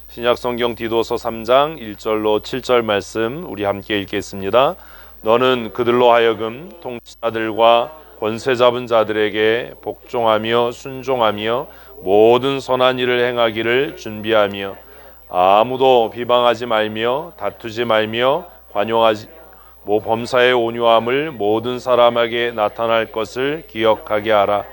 신약성경 디도서 3장 1절로 7절 말씀 우리 함께 읽겠습니다. 너는 그들로 하여금 통치자들과 권세 잡은 자들에게 복종하며 순종하며 모든 선한 일을 행하기를 준비하며 아무도 비방하지 말며 다투지 말며 관용하지 범사의 온유함을 모든 사람에게 나타날 것을 기억하게 하라.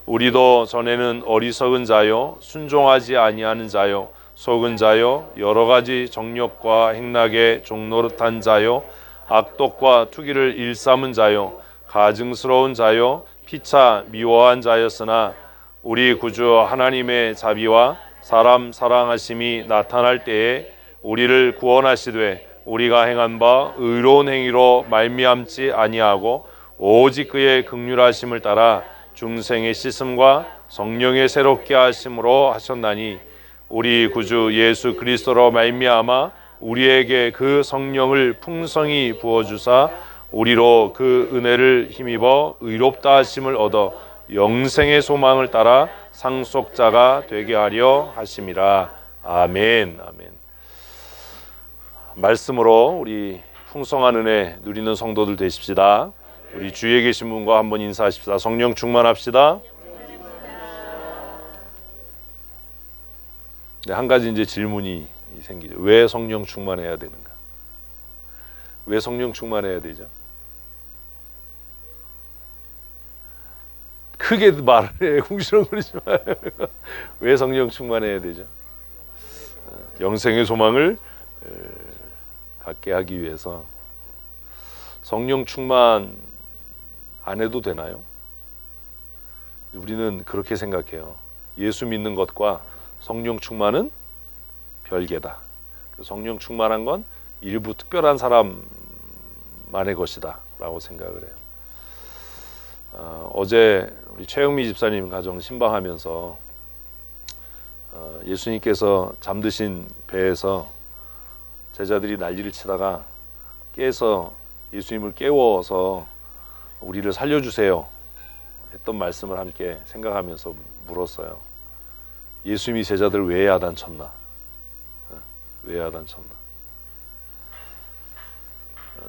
우리도 전에는 어리석은 자요 순종하지 아니하는 자요 속은 자요 여러 가지 정욕과 행락에 종노릇한 자요 악독과 투기를 일삼은 자요 가증스러운 자요 피차 미워한 자였으나 우리 구주 하나님의 자비와 사람 사랑하심이 나타날 때에 우리를 구원하시되 우리가 행한 바 의로운 행위로 말미암지 아니하고 오직 그의 긍휼하심을 따라 중생의 씻음과 성령의 새롭게 하심으로 하셨나니 우리 구주 예수 그리스도로 말미암아 우리에게 그 성령을 풍성히 부어주사 우리로 그 은혜를 힘입어 의롭다 하심을 얻어 영생의 소망을 따라 상속자가 되게 하려 하심이라. 아멘. 아멘. 말씀으로 우리 풍성한 은혜 누리는 성도들 되십시다. 우리 주위에 계신 분과 한번 인사하십시다. 성령 충만합시다. 네, 한 가지 이제 질문이 생기죠. 왜 성령 충만해야 되는가? 왜 성령 충만해야 되죠? 크게 말을 해. 궁시렁거리지 마요. 왜 성령 충만해야 되죠? 영생의 소망을 갖게 하기 위해서. 성령 충만 안 해도 되나요? 우리는 그렇게 생각해요. 예수 믿는 것과 성령 충만은 별개다. 성령 충만한 건 일부 특별한 사람만의 것이다 라고 생각을 해요. 어제 우리 최영미 집사님 가정 신방하면서 예수님께서 잠드신 배에서 제자들이 난리를 치다가 깨서 예수님을 깨워서 우리를 살려주세요 했던 말씀을 함께 생각하면서 물었어요. 예수님이 제자들을 왜 야단쳤나? 왜 야단쳤나?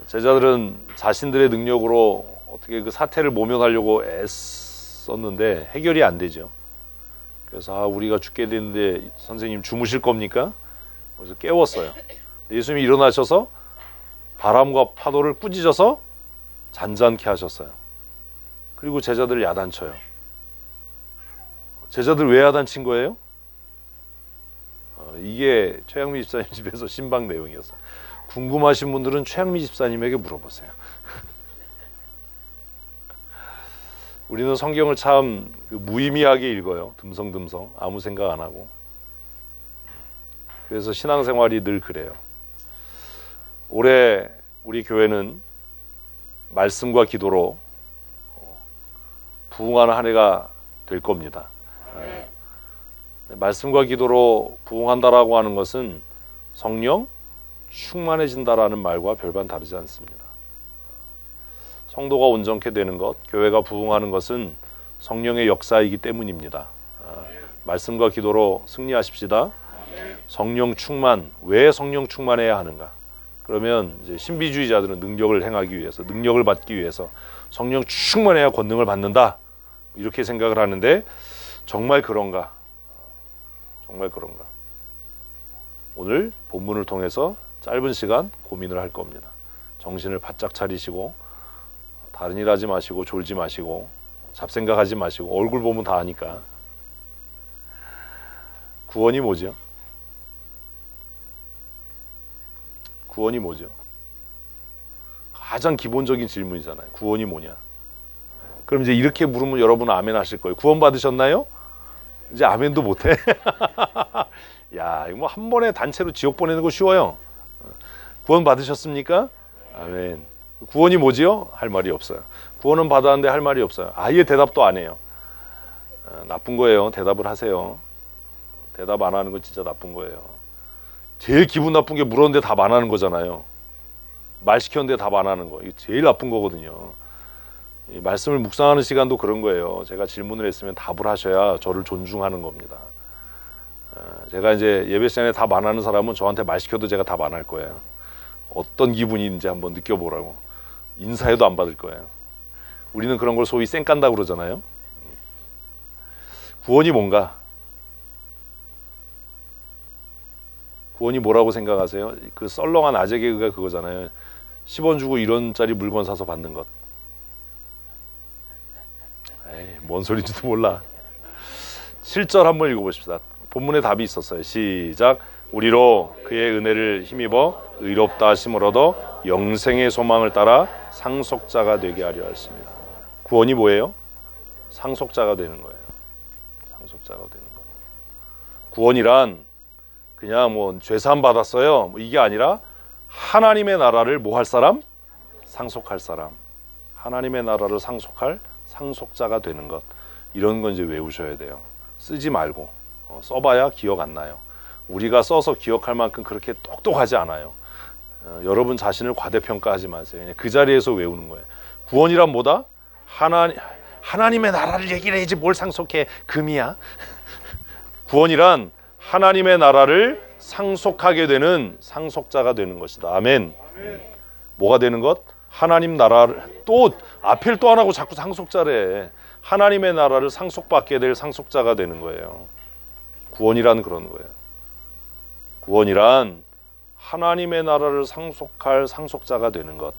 제자들은 자신들의 능력으로 어떻게 그 사태를 모면하려고 애썼는데 해결이 안 되죠. 그래서 우리가 죽게 되는데 선생님 주무실 겁니까? 그래서 깨웠어요. 예수님이 일어나셔서 바람과 파도를 꾸짖어서 잔잔케 하셨어요. 그리고 제자들을 야단쳐요. 제자들 왜 야단친 거예요? 이게 최영미 집사님 집에서 신방 내용이었어요. 궁금하신 분들은 최영미 집사님에게 물어보세요. 우리는 성경을 참 무의미하게 읽어요. 듬성듬성 아무 생각 안 하고. 그래서 신앙생활이 늘 그래요. 올해 우리 교회는 말씀과 기도로 부흥하는 한 해가 될 겁니다. 말씀과 기도로 부흥한다라고 하는 것은 성령 충만해진다라는 말과 별반 다르지 않습니다. 성도가 온전케 되는 것, 교회가 부흥하는 것은 성령의 역사이기 때문입니다. 말씀과 기도로 승리하십시다. 성령 충만, 왜 성령 충만해야 하는가? 그러면 이제 신비주의자들은 능력을 행하기 위해서, 능력을 받기 위해서 성령 충만해야 권능을 받는다 이렇게 생각을 하는데 정말 그런가? 정말 그런가? 오늘 본문을 통해서 짧은 시간 고민을 할 겁니다. 정신을 바짝 차리시고 다른 일 하지 마시고 졸지 마시고 잡생각하지 마시고 얼굴 보면 다 아니까. 구원이 뭐죠? 구원이 뭐죠? 가장 기본적인 질문이잖아요. 구원이 뭐냐? 그럼 이제 이렇게 물으면 여러분은 아멘 하실 거예요. 구원 받으셨나요? 이제 아멘도 못해. 야, 이거 뭐 한 번에 단체로 지옥 보내는 거 쉬워요. 구원 받으셨습니까? 아멘. 구원이 뭐지요? 할 말이 없어요. 구원은 받았는데 할 말이 없어요. 아예 대답도 안 해요. 나쁜 거예요. 대답을 하세요. 대답 안 하는 건 진짜 나쁜 거예요. 제일 기분 나쁜 게 물었는데 답 안 하는 거잖아요. 말 시켰는데 답 안 하는 거. 이게 제일 나쁜 거거든요. 이 말씀을 묵상하는 시간도 그런 거예요. 제가 질문을 했으면 답을 하셔야 저를 존중하는 겁니다. 제가 이제 예배 시간에 다 만나는 사람은 저한테 말 시켜도 제가 다 만날 거예요. 어떤 기분인지 한번 느껴보라고. 인사해도 안 받을 거예요. 우리는 그런 걸 소위 쌩깐다고 그러잖아요. 구원이 뭔가? 구원이 뭐라고 생각하세요? 그 썰렁한 아재 개그가 그거잖아요. 10원 주고 1원짜리 물건 사서 받는 것. 에이, 뭔 소리인지도 몰라. 7절 한번 읽어보십시다. 본문에 답이 있었어요. 시작. 우리로 그의 은혜를 힘입어 의롭다 하심을 얻어 영생의 소망을 따라 상속자가 되게 하려 했습니다. 구원이 뭐예요? 상속자가 되는 거예요. 상속자가 되는 거. 구원이란 그냥 뭐 죄사함 받았어요, 뭐 이게 아니라 하나님의 나라를 뭐 할 사람? 상속할 사람. 하나님의 나라를 상속할 상속자가 되는 것. 이런 건 이제 외우셔야 돼요. 쓰지 말고. 써봐야 기억 안 나요. 우리가 써서 기억할 만큼 그렇게 똑똑하지 않아요. 여러분 자신을 과대평가하지 마세요. 그냥 그 자리에서 외우는 거예요. 구원이란 뭐다? 하나님의 나라를 얘기를 해야지 뭘 상속해. 금이야. 구원이란 하나님의 나라를 상속하게 되는 상속자가 되는 것이다. 아멘. 뭐가 되는 것? 하나님 나라를 또 앞을 또 안 하고 자꾸 상속자래. 하나님의 나라를 상속받게 될 상속자가 되는 거예요. 구원이란 그런 거예요. 구원이란 하나님의 나라를 상속할 상속자가 되는 것.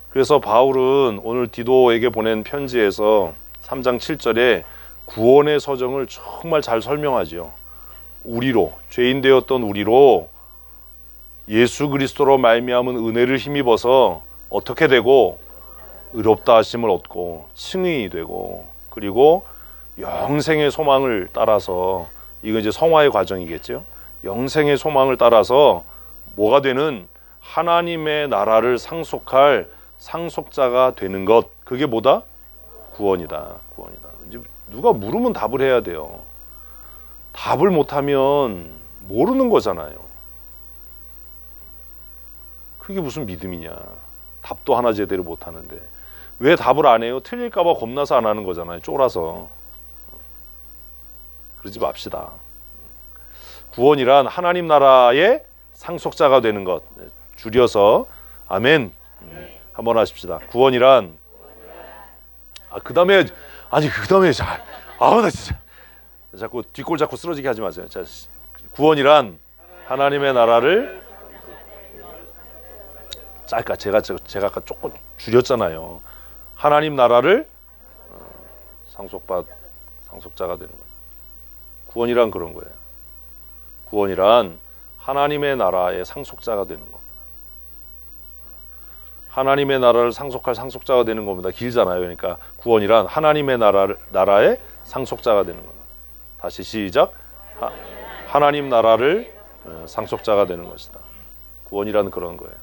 그래서 바울은 오늘 디도에게 보낸 편지에서 3장 7절에 구원의 서정을 정말 잘 설명하죠. 우리로, 죄인 되었던 우리로 예수 그리스도로 말미암은 은혜를 힘입어서 어떻게 되고 의롭다 하심을 얻고 칭의 되고 그리고 영생의 소망을 따라서, 이거 이제 성화의 과정이겠죠. 영생의 소망을 따라서 뭐가 되는 하나님의 나라를 상속할 상속자가 되는 것. 그게 뭐다? 구원이다. 구원이다. 이제 누가 물으면 답을 해야 돼요. 답을 못하면 모르는 거잖아요. 그게 무슨 믿음이냐. 답도 하나 제대로 못하는데. 왜 답을 안 해요? 틀릴까 봐 겁나서 안 하는 거잖아요. 쫄아서. 그러지 맙시다. 구원이란 하나님 나라의 상속자가 되는 것. 줄여서 아멘. 한번 하십시다. 구원이란 그 다음에 나 진짜 자꾸 뒷골 잡고 쓰러지게 하지 마세요. 자, 구원이란 하나님의 나라를 제가 아까 조금 줄였잖아요. 하나님 나라를 상속자가 되는 거예요. 구원이란 그런 거예요. 구원이란 하나님의 나라의 상속자가 되는 겁니다. 하나님의 나라를 상속할 상속자가 되는 겁니다. 길잖아요. 그러니까 구원이란 하나님의 나라의 상속자가 되는 겁니다. 다시 시작. 하나님 나라를 상속자가 되는 것이다. 구원이란 그런 거예요.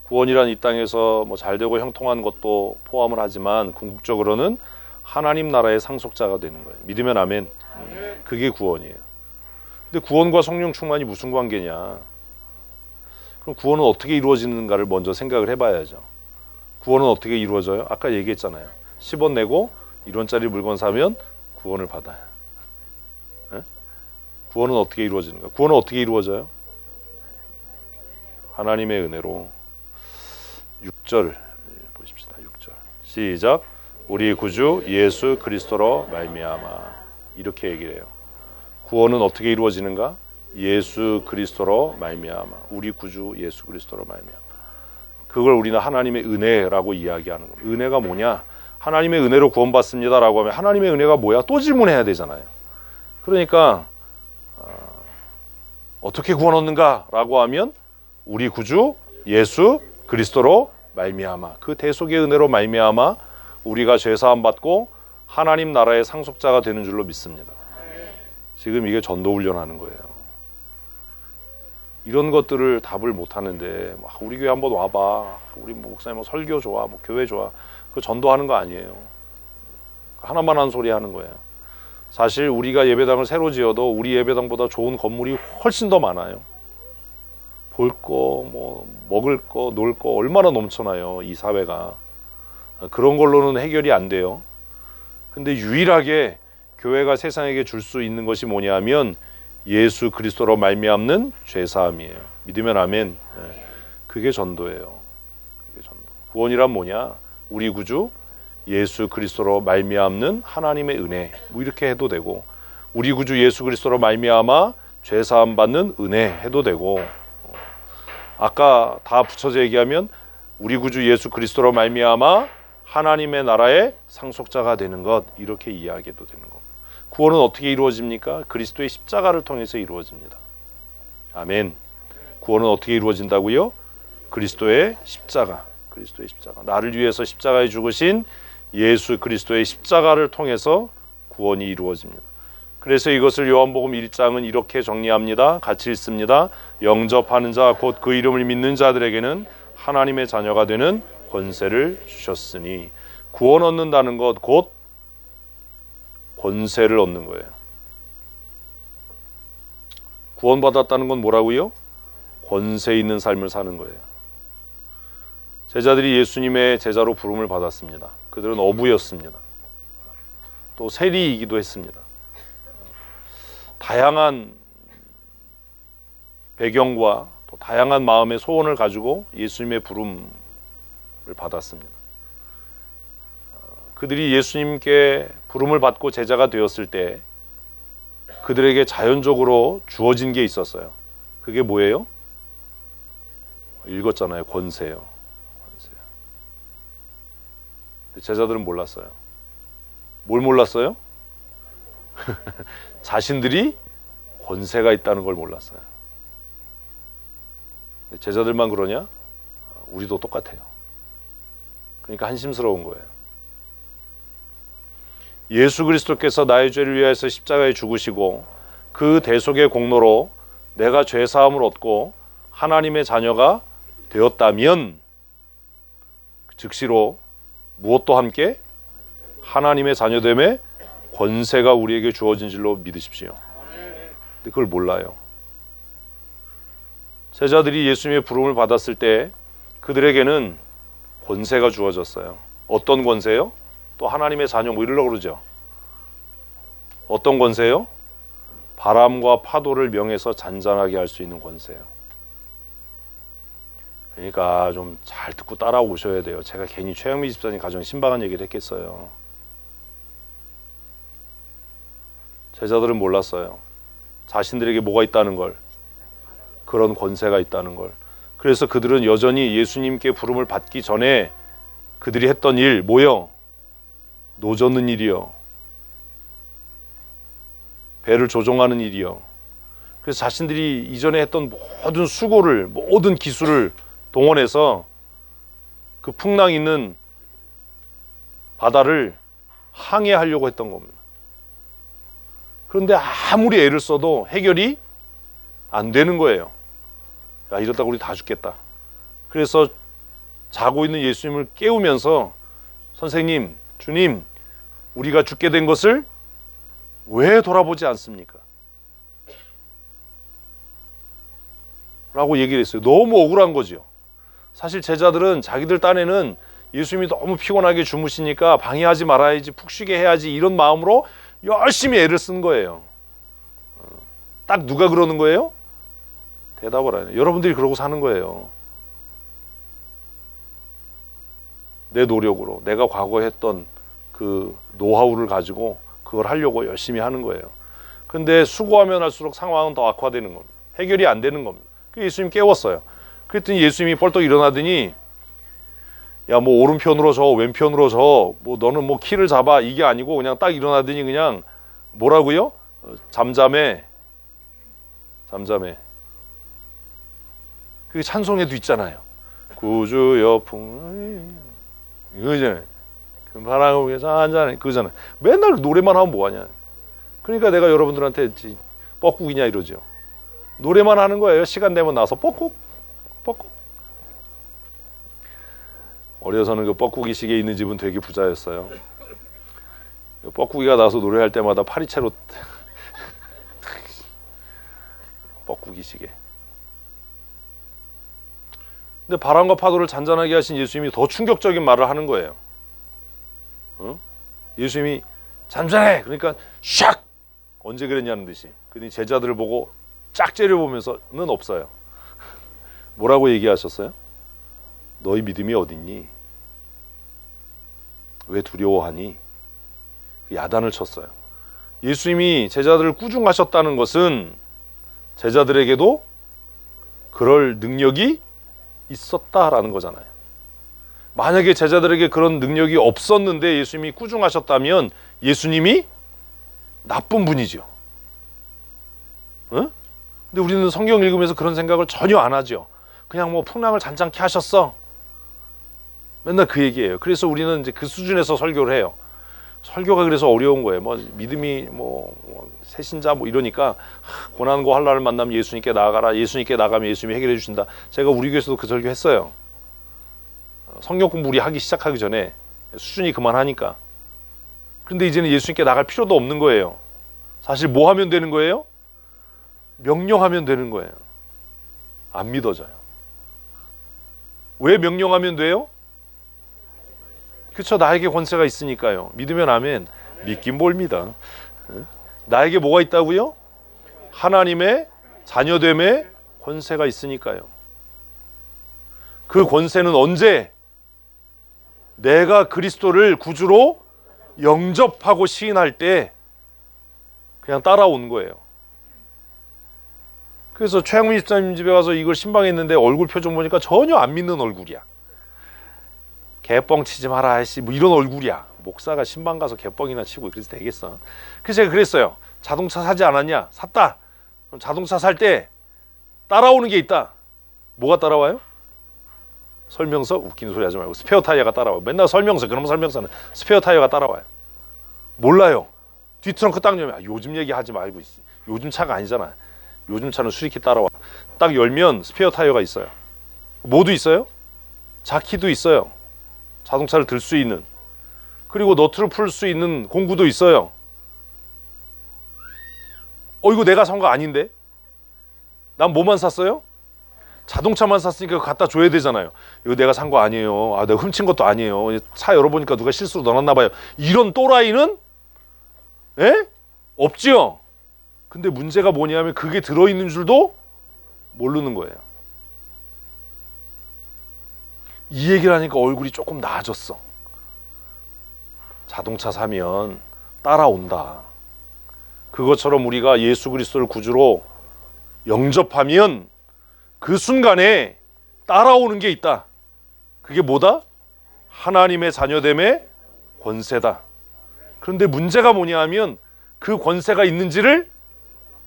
구원이란 이 땅에서 뭐 잘되고 형통한 것도 포함을 하지만 궁극적으로는 하나님 나라의 상속자가 되는 거예요. 믿으면 아멘. 그게 구원이에요. 근데 구원과 성령 충만이 무슨 관계냐? 그럼 구원은 어떻게 이루어지는가를 먼저 생각을 해봐야죠. 구원은 어떻게 이루어져요? 아까 얘기했잖아요. 10원 내고 1원짜리 물건 사면 구원을 받아요. 에? 구원은 어떻게 이루어지는가? 구원은 어떻게 이루어져요? 하나님의 은혜로. 6절 보십시다. 6절 시작. 우리 구주 예수 그리스도로 말미암아. 이렇게 얘기를 해요. 구원은 어떻게 이루어지는가? 예수 그리스도로 말미암아. 우리 구주 예수 그리스도로 말미암아. 그걸 우리는 하나님의 은혜라고 이야기하는 거예요. 은혜가 뭐냐? 하나님의 은혜로 구원받습니다라고 하면 하나님의 은혜가 뭐야? 또 질문해야 되잖아요. 그러니까 어떻게 구원 얻는가라고 하면 우리 구주 예수 그리스도로 말미암아. 그 대속의 은혜로 말미암아 우리가 죄사함 받고 하나님 나라의 상속자가 되는 줄로 믿습니다. 지금 이게 전도 훈련하는 거예요. 이런 것들을 답을 못 하는데 우리 교회 한번 와봐. 우리 목사님 뭐 설교 좋아, 뭐 교회 좋아. 그 전도하는 거 아니에요. 하나만 한 소리 하는 거예요. 사실 우리가 예배당을 새로 지어도 우리 예배당보다 좋은 건물이 훨씬 더 많아요. 볼 거, 뭐 먹을 거, 놀 거 얼마나 넘쳐나요. 이 사회가. 그런 걸로는 해결이 안 돼요. 근데 유일하게 교회가 세상에게 줄 수 있는 것이 뭐냐면 예수 그리스도로 말미암는 죄사함이에요. 믿으면 아멘. 그게 전도예요. 그게 전도. 구원이란 뭐냐? 우리 구주 예수 그리스도로 말미암는 하나님의 은혜. 뭐 이렇게 해도 되고, 우리 구주 예수 그리스도로 말미암아 죄사함 받는 은혜 해도 되고, 아까 다 붙여서 얘기하면 우리 구주 예수 그리스도로 말미암아 하나님의 나라의 상속자가 되는 것, 이렇게 이해하게도 되는 겁니다. 구원은 어떻게 이루어집니까? 그리스도의 십자가를 통해서 이루어집니다. 아멘. 구원은 어떻게 이루어진다고요? 그리스도의 십자가. 그리스도의 십자가. 나를 위해서 십자가에 죽으신 예수 그리스도의 십자가를 통해서 구원이 이루어집니다. 그래서 이것을 요한복음 1장은 이렇게 정리합니다. 같이 읽습니다. 영접하는 자 곧 그 이름을 믿는 자들에게는 하나님의 자녀가 되는 권세를 주셨으니, 구원 얻는다는 것 곧 권세를 얻는 거예요. 구원받았다는 건 뭐라고요? 권세 있는 삶을 사는 거예요. 제자들이 예수님의 제자로 부름을 받았습니다. 그들은 어부였습니다. 또 세리이기도 했습니다. 다양한 배경과 또 다양한 마음의 소원을 가지고 예수님의 부름을 받았습니다. 그들이 예수님께 부름을 받고 제자가 되었을 때 그들에게 자연적으로 주어진 게 있었어요. 그게 뭐예요? 읽었잖아요. 권세요. 권세. 제자들은 몰랐어요. 뭘 몰랐어요? 자신들이 권세가 있다는 걸 몰랐어요. 제자들만 그러냐? 우리도 똑같아요. 그러니까 한심스러운 거예요. 예수 그리스도께서 나의 죄를 위하여서 십자가에 죽으시고 그 대속의 공로로 내가 죄 사함을 얻고 하나님의 자녀가 되었다면, 즉시로 무엇도 함께 하나님의 자녀됨의 권세가 우리에게 주어진 줄로 믿으십시오. 근데 그걸 몰라요. 제자들이 예수님의 부름을 받았을 때 그들에게는 권세가 주어졌어요. 어떤 권세요? 또 하나님의 자녀 뭐 이러려고 그러죠. 어떤 권세요? 바람과 파도를 명해서 잔잔하게 할 수 있는 권세예요. 그러니까 좀 잘 듣고 따라오셔야 돼요. 제가 괜히 최영미 집사님 가정 신박한 얘기를 했겠어요. 제자들은 몰랐어요. 자신들에게 뭐가 있다는 걸, 그런 권세가 있다는 걸. 그래서 그들은 여전히 예수님께 부름을 받기 전에 그들이 했던 일 뭐요? 노 젓는 일이요. 배를 조종하는 일이요. 그래서 자신들이 이전에 했던 모든 수고를, 모든 기술을 동원해서 그 풍랑 있는 바다를 항해하려고 했던 겁니다. 그런데 아무리 애를 써도 해결이 안 되는 거예요. 야, 이러다가 우리 다 죽겠다. 그래서 자고 있는 예수님을 깨우면서, 선생님, 주님, 우리가 죽게 된 것을 왜 돌아보지 않습니까? 라고 얘기를 했어요. 너무 억울한 거죠. 사실 제자들은 자기들 딴에는 예수님이 너무 피곤하게 주무시니까 방해하지 말아야지, 푹 쉬게 해야지, 이런 마음으로 열심히 애를 쓴 거예요. 딱 누가 그러는 거예요? 대답을 안 해요. 여러분들이 그러고 사는 거예요. 내 노력으로, 내가 과거에 했던 그 노하우를 가지고 그걸 하려고 열심히 하는 거예요. 근데 수고하면 할수록 상황은 더 악화되는 겁니다. 해결이 안 되는 겁니다. 그래서 예수님 깨웠어요. 그랬더니 예수님이 벌떡 일어나더니, 야, 뭐 오른편으로 저, 왼편으로 저, 뭐 너는 뭐 키를 잡아, 이게 아니고 그냥 딱 일어나더니 그냥 뭐라고요? 잠잠해. 잠잠해. 그게 찬송에도 있잖아요. 구주여 풍, 이거잖아요. 바람 위에서 한잔해, 그거잖아요. 맨날 노래만 하면 뭐하냐. 그러니까 내가 여러분들한테 뻐꾸기냐 이러죠. 노래만 하는 거예요. 시간 되면 나서 뻐꾹 뻐꾹. 어려서는 그 뻐꾸기 시계 있는 집은 되게 부자였어요. 뻐꾸기가 나서 노래할 때마다 파리채로 뻐꾸기 시계. 근데 바람과 파도를 잔잔하게 하신 예수님이 더 충격적인 말을 하는 거예요. 예수님이 잠잠해. 그러니까 샥 언제 그랬냐는 듯이. 그러니 제자들을 보고 짝 째려보면서는 없어요. 뭐라고 얘기하셨어요? 너희 믿음이 어딨니? 왜 두려워하니? 야단을 쳤어요. 예수님이 제자들을 꾸중하셨다는 것은 제자들에게도 그럴 능력이 있었다라는 거잖아요. 만약에 제자들에게 그런 능력이 없었는데 예수님이 꾸중하셨다면 예수님이 나쁜 분이죠. 응? 근데 우리는 성경 읽으면서 그런 생각을 전혀 안 하죠. 그냥 뭐 풍랑을 잔잔케 하셨어. 맨날 그 얘기예요. 그래서 우리는 이제 그 수준에서 설교를 해요. 설교가 그래서 어려운 거예요. 뭐 믿음이 뭐 새신자 뭐 이러니까 고난과 환난을 만나면 예수님께 나아가라. 예수님께 나가면 예수님이 해결해 주신다. 제가 우리 교회에서도 그 설교 했어요. 성경 공부 우리 하기 시작하기 전에 수준이 그만하니까. 근데 이제는 예수님께 나갈 필요도 없는 거예요. 사실 뭐 하면 되는 거예요? 명령하면 되는 거예요. 안 믿어져요. 왜 명령하면 돼요? 그렇죠. 나에게 권세가 있으니까요. 믿으면 아멘. 믿긴 뭘 믿어. 나에게 뭐가 있다고요? 하나님의 자녀됨의 권세가 있으니까요. 그 권세는 언제? 내가 그리스도를 구주로 영접하고 시인할 때 그냥 따라온 거예요. 그래서 최양민 집사님 집에 가서 이걸 신방했는데 얼굴 표정 보니까 전혀 안 믿는 얼굴이야. 개뻥 치지 마라 아저씨 뭐 이런 얼굴이야. 목사가 신방 가서 개뻥이나 치고 그래서 되겠어. 그래서 제가 그랬어요. 자동차 사지 않았냐? 샀다. 그럼 자동차 살 때 따라오는 게 있다. 뭐가 따라와요? 설명서? 웃기는 소리 하지 말고 스페어 타이어가 따라와요. 맨날 설명서. 그럼 설명서는 스페어 타이어가 따라와요. 몰라요. 뒤트렁크 딱 열면 요즘 얘기하지 말고 요즘 차가 아니잖아. 요즘 차는 수리키 따라와. 딱 열면 스페어 타이어가 있어요. 뭐도 있어요? 자키도 있어요. 자동차를 들 수 있는. 그리고 너트를 풀 수 있는 공구도 있어요. 이거 내가 산 거 아닌데? 난 뭐만 샀어요? 자동차만 샀으니까 그거 갖다 줘야 되잖아요. 이거 내가 산 거 아니에요. 내가 훔친 것도 아니에요. 차 열어보니까 누가 실수로 넣어놨나 봐요. 이런 또라이는 없지요. 근데 문제가 뭐냐면 그게 들어있는 줄도 모르는 거예요. 이 얘기를 하니까 얼굴이 조금 나아졌어. 자동차 사면 따라온다. 그것처럼 우리가 예수 그리스도를 구주로 영접하면 그 순간에 따라오는 게 있다. 그게 뭐다? 하나님의 자녀됨의 권세다. 그런데 문제가 뭐냐 하면 그 권세가 있는지를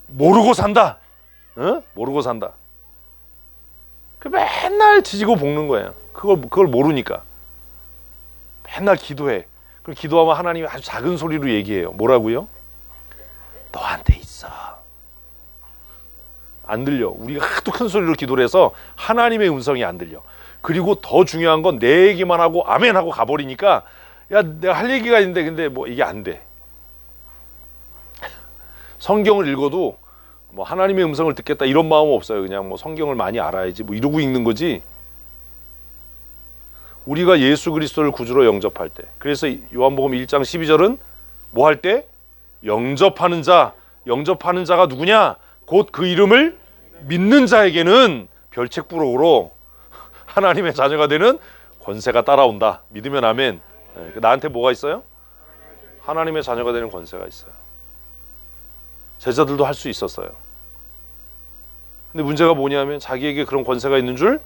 모르고 산다. 모르고 산다. 그 맨날 지지고 볶는 거예요. 그걸 모르니까. 맨날 기도해. 그럼 기도하면 하나님이 아주 작은 소리로 얘기해요. 뭐라고요? 너한테 있어. 안 들려. 우리가 하도 큰 소리로 기도를 해서 하나님의 음성이 안 들려. 그리고 더 중요한 건 내 얘기만 하고 아멘 하고 가버리니까 야 내가 할 얘기가 있는데 근데 뭐 이게 안 돼. 성경을 읽어도 뭐 하나님의 음성을 듣겠다 이런 마음은 없어요. 그냥 뭐 성경을 많이 알아야지 뭐 이러고 읽는 거지. 우리가 예수 그리스도를 구주로 영접할 때, 그래서 요한복음 1장 12절은 뭐 할 때? 영접하는 자가 누구냐? 곧 그 이름을 믿는 자에게는 별책부록으로 하나님의 자녀가 되는 권세가 따라온다. 믿으면 아멘. 나한테 뭐가 있어요? 하나님의 자녀가 되는 권세가 있어요. 제자들도 할 수 있었어요. 근데 문제가 뭐냐면 자기에게 그런 권세가 있는 줄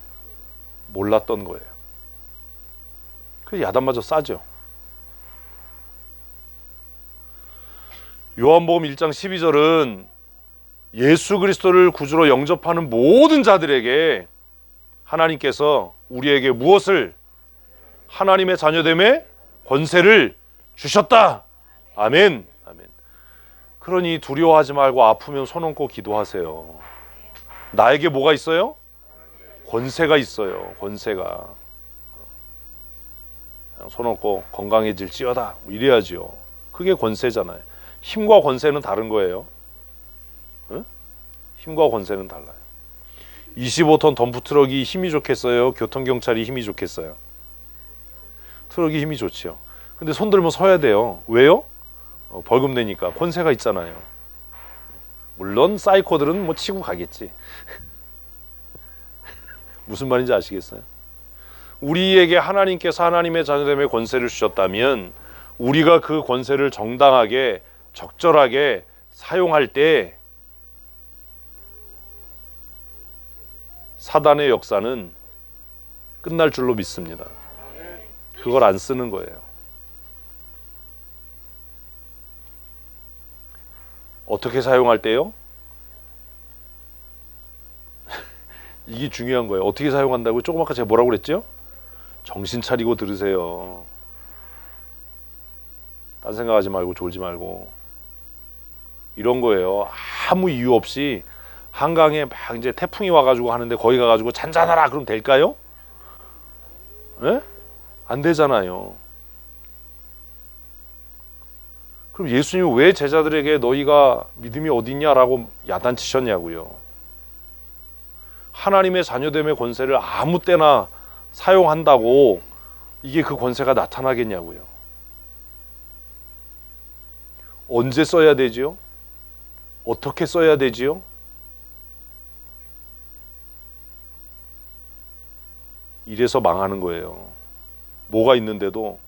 몰랐던 거예요. 그래서 야단마저 싸죠. 요한복음 1장 12절은 예수 그리스도를 구주로 영접하는 모든 자들에게 하나님께서 우리에게 무엇을? 하나님의 자녀됨의 권세를 주셨다. 아멘. 아멘. 그러니 두려워하지 말고 아프면 손 얹고 기도하세요. 나에게 뭐가 있어요? 권세가 있어요. 권세가. 손 얹고 건강해질지어다 뭐 이래야죠. 그게 권세잖아요. 힘과 권세는 다른 거예요. 응? 힘과 권세는 달라요. 25톤 덤프트럭이 힘이 좋겠어요? 교통경찰이 힘이 좋겠어요? 트럭이 힘이 좋지요. 근데 손 들면 서야 돼요. 왜요? 벌금 내니까 권세가 있잖아요. 물론 사이코들은 뭐 치고 가겠지. 무슨 말인지 아시겠어요? 우리에게 하나님께서 하나님의 자녀됨의 권세를 주셨다면 우리가 그 권세를 정당하게 적절하게 사용할 때 사단의 역사는 끝날 줄로 믿습니다. 그걸 안 쓰는 거예요. 어떻게 사용할 때요? 이게 중요한 거예요. 어떻게 사용한다고요? 조금 아까 제가 뭐라고 그랬죠? 정신 차리고 들으세요. 딴 생각하지 말고 졸지 말고. 이런 거예요. 아무 이유 없이 한강에 막 이제 태풍이 와가지고 하는데 거기 가가지고 잔잔하라 그럼 될까요? 예? 안 되잖아요. 그럼 예수님이 왜 제자들에게 너희가 믿음이 어딨냐라고 야단치셨냐고요. 하나님의 자녀됨의 권세를 아무 때나 사용한다고 이게 그 권세가 나타나겠냐고요. 언제 써야 되지요? 어떻게 써야 되지요? 이래서 망하는 거예요. 뭐가 있는데도,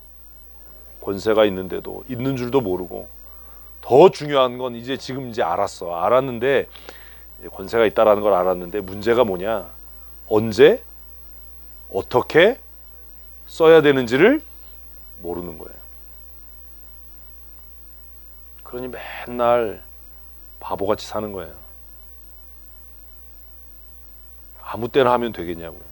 권세가 있는데도 있는 줄도 모르고, 더 중요한 건 이제 지금 이제 알았는데 권세가 있다라는 걸 알았는데 문제가 뭐냐? 언제 어떻게 써야 되는지를 모르는 거예요. 그러니 맨날 바보같이 사는 거예요. 아무 때나 하면 되겠냐고요.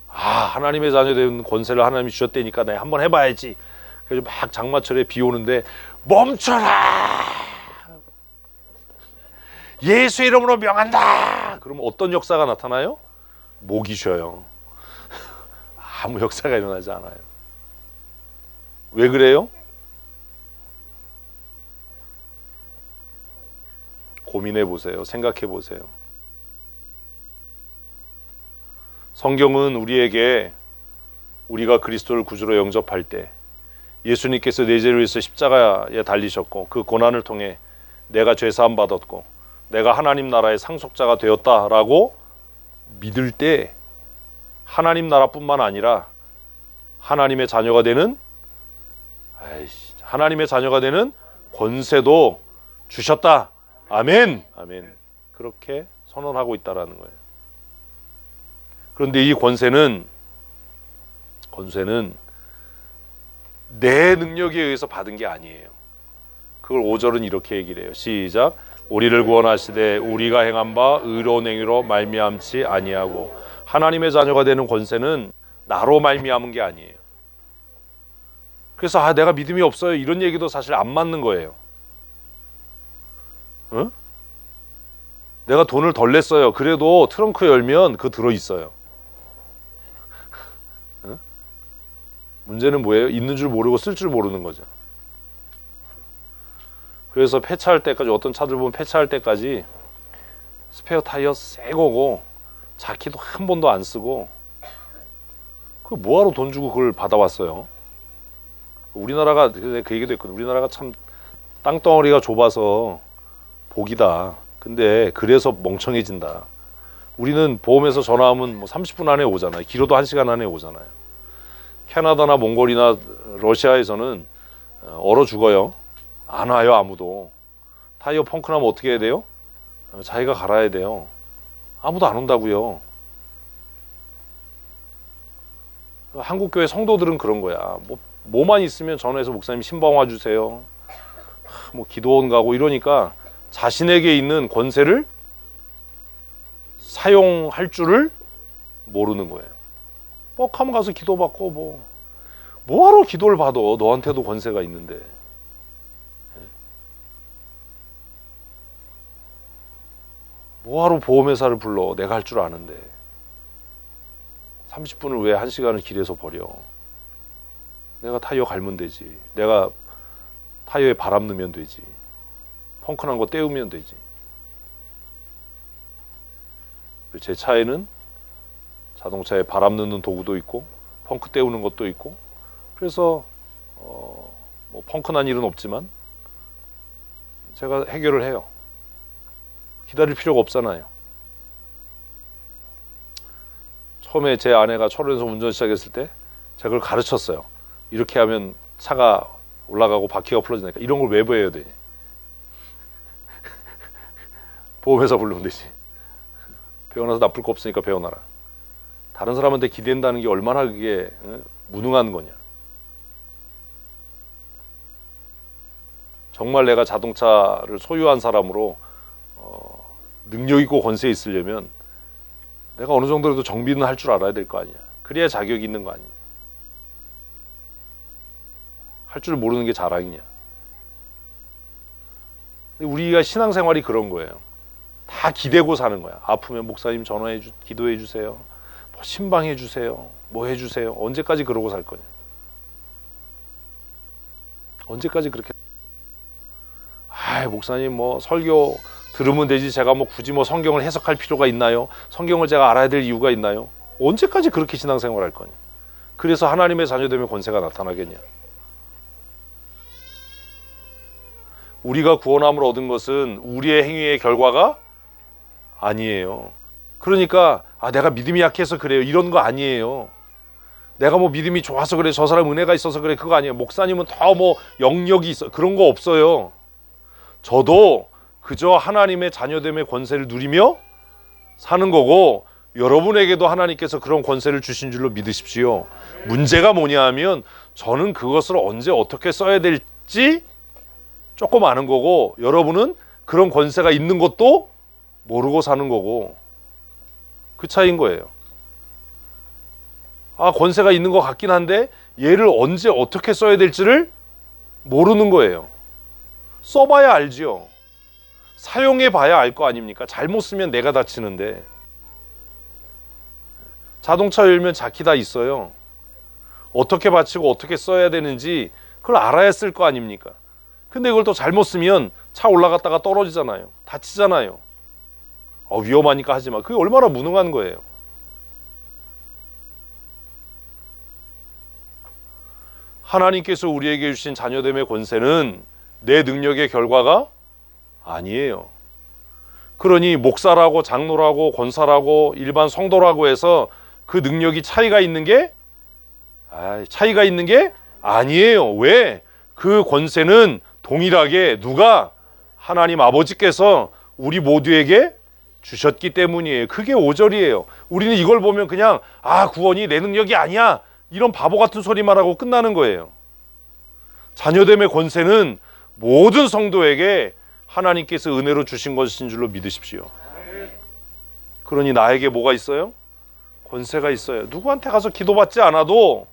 하나님의 자녀 된 권세를 하나님이 주셨다니까 내가 한번 해봐야지. 그래서 막 장마철에 비 오는데 멈춰라! 예수 이름으로 명한다! 그러면 어떤 역사가 나타나요? 목이 쉬어요. 아무 역사가 일어나지 않아요. 왜 그래요? 고민해 보세요. 생각해 보세요. 성경은 우리에게 우리가 그리스도를 구주로 영접할 때 예수님께서 내 죄를 위해서 십자가에 달리셨고 그 고난을 통해 내가 죄 사함 받았고 내가 하나님 나라의 상속자가 되었다라고 믿을 때 하나님 나라뿐만 아니라 하나님의 자녀가 되는 권세도 주셨다. 아멘. 아멘. 그렇게 선언하고 있다라는 거예요. 그런데 이 권세는 내 능력에 의해서 받은 게 아니에요. 그걸 5절은 이렇게 얘기를 해요. 시작. 우리를 구원하시되 우리가 행한 바 의로운 행위로 말미암지 아니하고. 하나님의 자녀가 되는 권세는 나로 말미암은 게 아니에요. 그래서 내가 믿음이 없어요 이런 얘기도 사실 안 맞는 거예요. 어? 내가 돈을 덜 냈어요. 그래도 트렁크 열면 그거 들어있어요. 어? 문제는 뭐예요? 있는 줄 모르고 쓸 줄 모르는 거죠. 그래서 폐차할 때까지 어떤 차들 보면 폐차할 때까지 스페어 타이어 새 거고 자키도 한 번도 안 쓰고 그 뭐하러 돈 주고 그걸 받아왔어요. 우리나라가 그 얘기도 있거든. 우리나라가 참 땅덩어리가 좁아서 복이다. 근데 그래서 멍청해진다. 우리는 보험에서 전화하면 뭐 30분 안에 오잖아요. 길어도 1시간 안에 오잖아요. 캐나다나 몽골이나 러시아에서는 얼어 죽어요. 안 와요 아무도. 타이어 펑크 나면 어떻게 해야 돼요? 자기가 갈아야 돼요. 아무도 안 온다고요. 한국 교회 성도들은 그런 거야. 뭐만 있으면 전화해서 목사님 신방 와주세요. 뭐 기도원 가고 이러니까 자신에게 있는 권세를 사용할 줄을 모르는 거예요. 뻑하면 가서 기도받고 뭐하러 기도를 받아. 너한테도 권세가 있는데. 뭐하러 보험회사를 불러. 내가 할 줄 아는데. 30분을 왜 1시간을 길에서 버려. 내가 타이어 갈면 되지. 내가 타이어에 바람 넣으면 되지. 펑크난 거 떼우면 되지. 제 차에는 자동차에 바람 넣는 도구도 있고 펑크 떼우는 것도 있고 그래서 뭐 펑크난 일은 없지만 제가 해결을 해요. 기다릴 필요가 없잖아요. 처음에 제 아내가 철원에서 운전 시작했을 때 제가 그걸 가르쳤어요. 이렇게 하면 차가 올라가고 바퀴가 풀어지니까 이런 걸 왜 배워야 되니? 보험회사 부르면 되지. 배워놔서 나쁠 거 없으니까 배워놔라. 다른 사람한테 기댄다는 게 얼마나 그게 무능한 거냐. 정말 내가 자동차를 소유한 사람으로 능력 있고 권세 있으려면 내가 어느 정도라도 정비는 할 줄 알아야 될 거 아니야. 그래야 자격이 있는 거 아니야. 할 줄 모르는 게 자랑이냐. 우리가 신앙생활이 그런 거예요. 다 기대고 사는 거야. 아프면 목사님 기도해 주세요. 뭐 신방해 주세요. 뭐 해 주세요. 언제까지 그러고 살 거냐. 언제까지 그렇게. 목사님 뭐 설교 들으면 되지 제가 뭐 굳이 뭐 성경을 해석할 필요가 있나요? 성경을 제가 알아야 될 이유가 있나요? 언제까지 그렇게 신앙생활 할 거냐. 그래서 하나님의 자녀되면 권세가 나타나겠냐. 우리가 구원함을 얻은 것은 우리의 행위의 결과가 아니에요. 그러니까 내가 믿음이 약해서 그래요 이런 거 아니에요. 내가 뭐 믿음이 좋아서 그래 저 사람 은혜가 있어서 그래 그거 아니에요. 목사님은 더 뭐 영역이 있어 그런 거 없어요. 저도 그저 하나님의 자녀됨의 권세를 누리며 사는 거고 여러분에게도 하나님께서 그런 권세를 주신 줄로 믿으십시오. 문제가 뭐냐 하면 저는 그것을 언제 어떻게 써야 될지 조금 아는 거고 여러분은 그런 권세가 있는 것도 모르고 사는 거고 그 차이인 거예요. 권세가 있는 것 같긴 한데 얘를 언제 어떻게 써야 될지를 모르는 거예요. 써봐야 알지요. 사용해봐야 알 거 아닙니까? 잘못 쓰면 내가 다치는데. 자동차 열면 자키 다 있어요. 어떻게 받치고 어떻게 써야 되는지 그걸 알아야 쓸 거 아닙니까? 근데 그걸 또 잘못 쓰면 차 올라갔다가 떨어지잖아요. 다치잖아요. 위험하니까 하지 마. 그게 얼마나 무능한 거예요. 하나님께서 우리에게 주신 자녀됨의 권세는 내 능력의 결과가 아니에요. 그러니 목사라고 장로라고 권사라고 일반 성도라고 해서 그 능력이 차이가 있는 게 아니에요. 왜? 그 권세는 동일하게 누가? 하나님 아버지께서 우리 모두에게 주셨기 때문이에요. 그게 5절이에요. 우리는 이걸 보면 그냥 구원이 내 능력이 아니야 이런 바보 같은 소리만 하고 끝나는 거예요. 자녀됨의 권세는 모든 성도에게 하나님께서 은혜로 주신 것인 줄로 믿으십시오. 그러니 나에게 뭐가 있어요? 권세가 있어요. 누구한테 가서 기도받지 않아도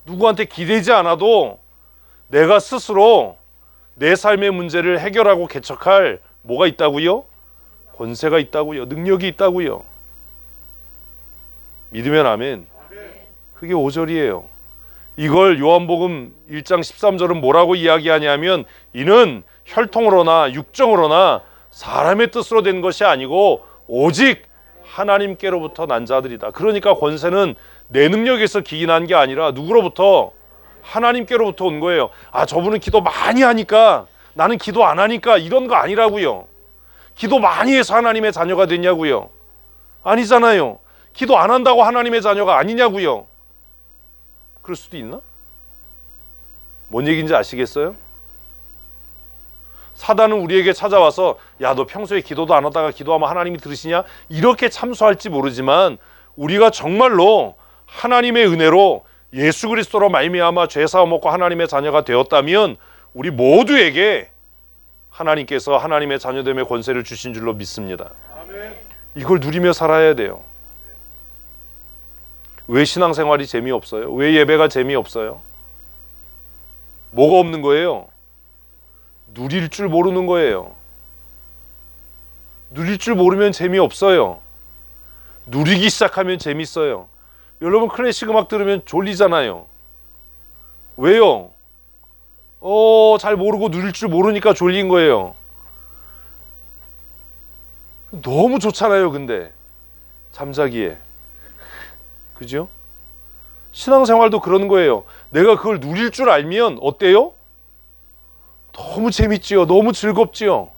누구한테 기대지 않아도 내가 스스로 내 삶의 문제를 해결하고 개척할 뭐가 있다고요? 권세가 있다고요. 능력이 있다고요. 믿으면 아멘. 그게 5절이에요. 이걸 요한복음 1장 13절은 뭐라고 이야기하냐면 이는 혈통으로나 육정으로나 사람의 뜻으로 된 것이 아니고 오직 하나님께로부터 난 자들이다. 그러니까 권세는 내 능력에서 기인한 게 아니라 누구로부터? 하나님께로부터 온 거예요. 저분은 기도 많이 하니까 나는 기도 안 하니까 이런 거 아니라고요. 기도 많이 해서 하나님의 자녀가 됐냐고요. 아니잖아요. 기도 안 한다고 하나님의 자녀가 아니냐고요. 그럴 수도 있나? 뭔 얘기인지 아시겠어요? 사단은 우리에게 찾아와서 너 평소에 기도도 안 하다가 기도하면 하나님이 들으시냐? 이렇게 참소할지 모르지만 우리가 정말로 하나님의 은혜로 예수 그리스도로 말미암아 죄사함 얻고 하나님의 자녀가 되었다면 우리 모두에게 하나님께서 하나님의 자녀됨의 권세를 주신 줄로 믿습니다. 이걸 누리며 살아야 돼요. 왜 신앙생활이 재미없어요? 왜 예배가 재미없어요? 뭐가 없는 거예요? 누릴 줄 모르는 거예요. 누릴 줄 모르면 재미없어요. 누리기 시작하면 재밌어요. 여러분 클래식 음악 들으면 졸리잖아요. 왜요? 잘 모르고 누릴 줄 모르니까 졸린 거예요. 너무 좋잖아요. 근데 잠자기에 그죠? 신앙생활도 그런 거예요. 내가 그걸 누릴 줄 알면 어때요? 너무 재밌지요. 너무 즐겁지요.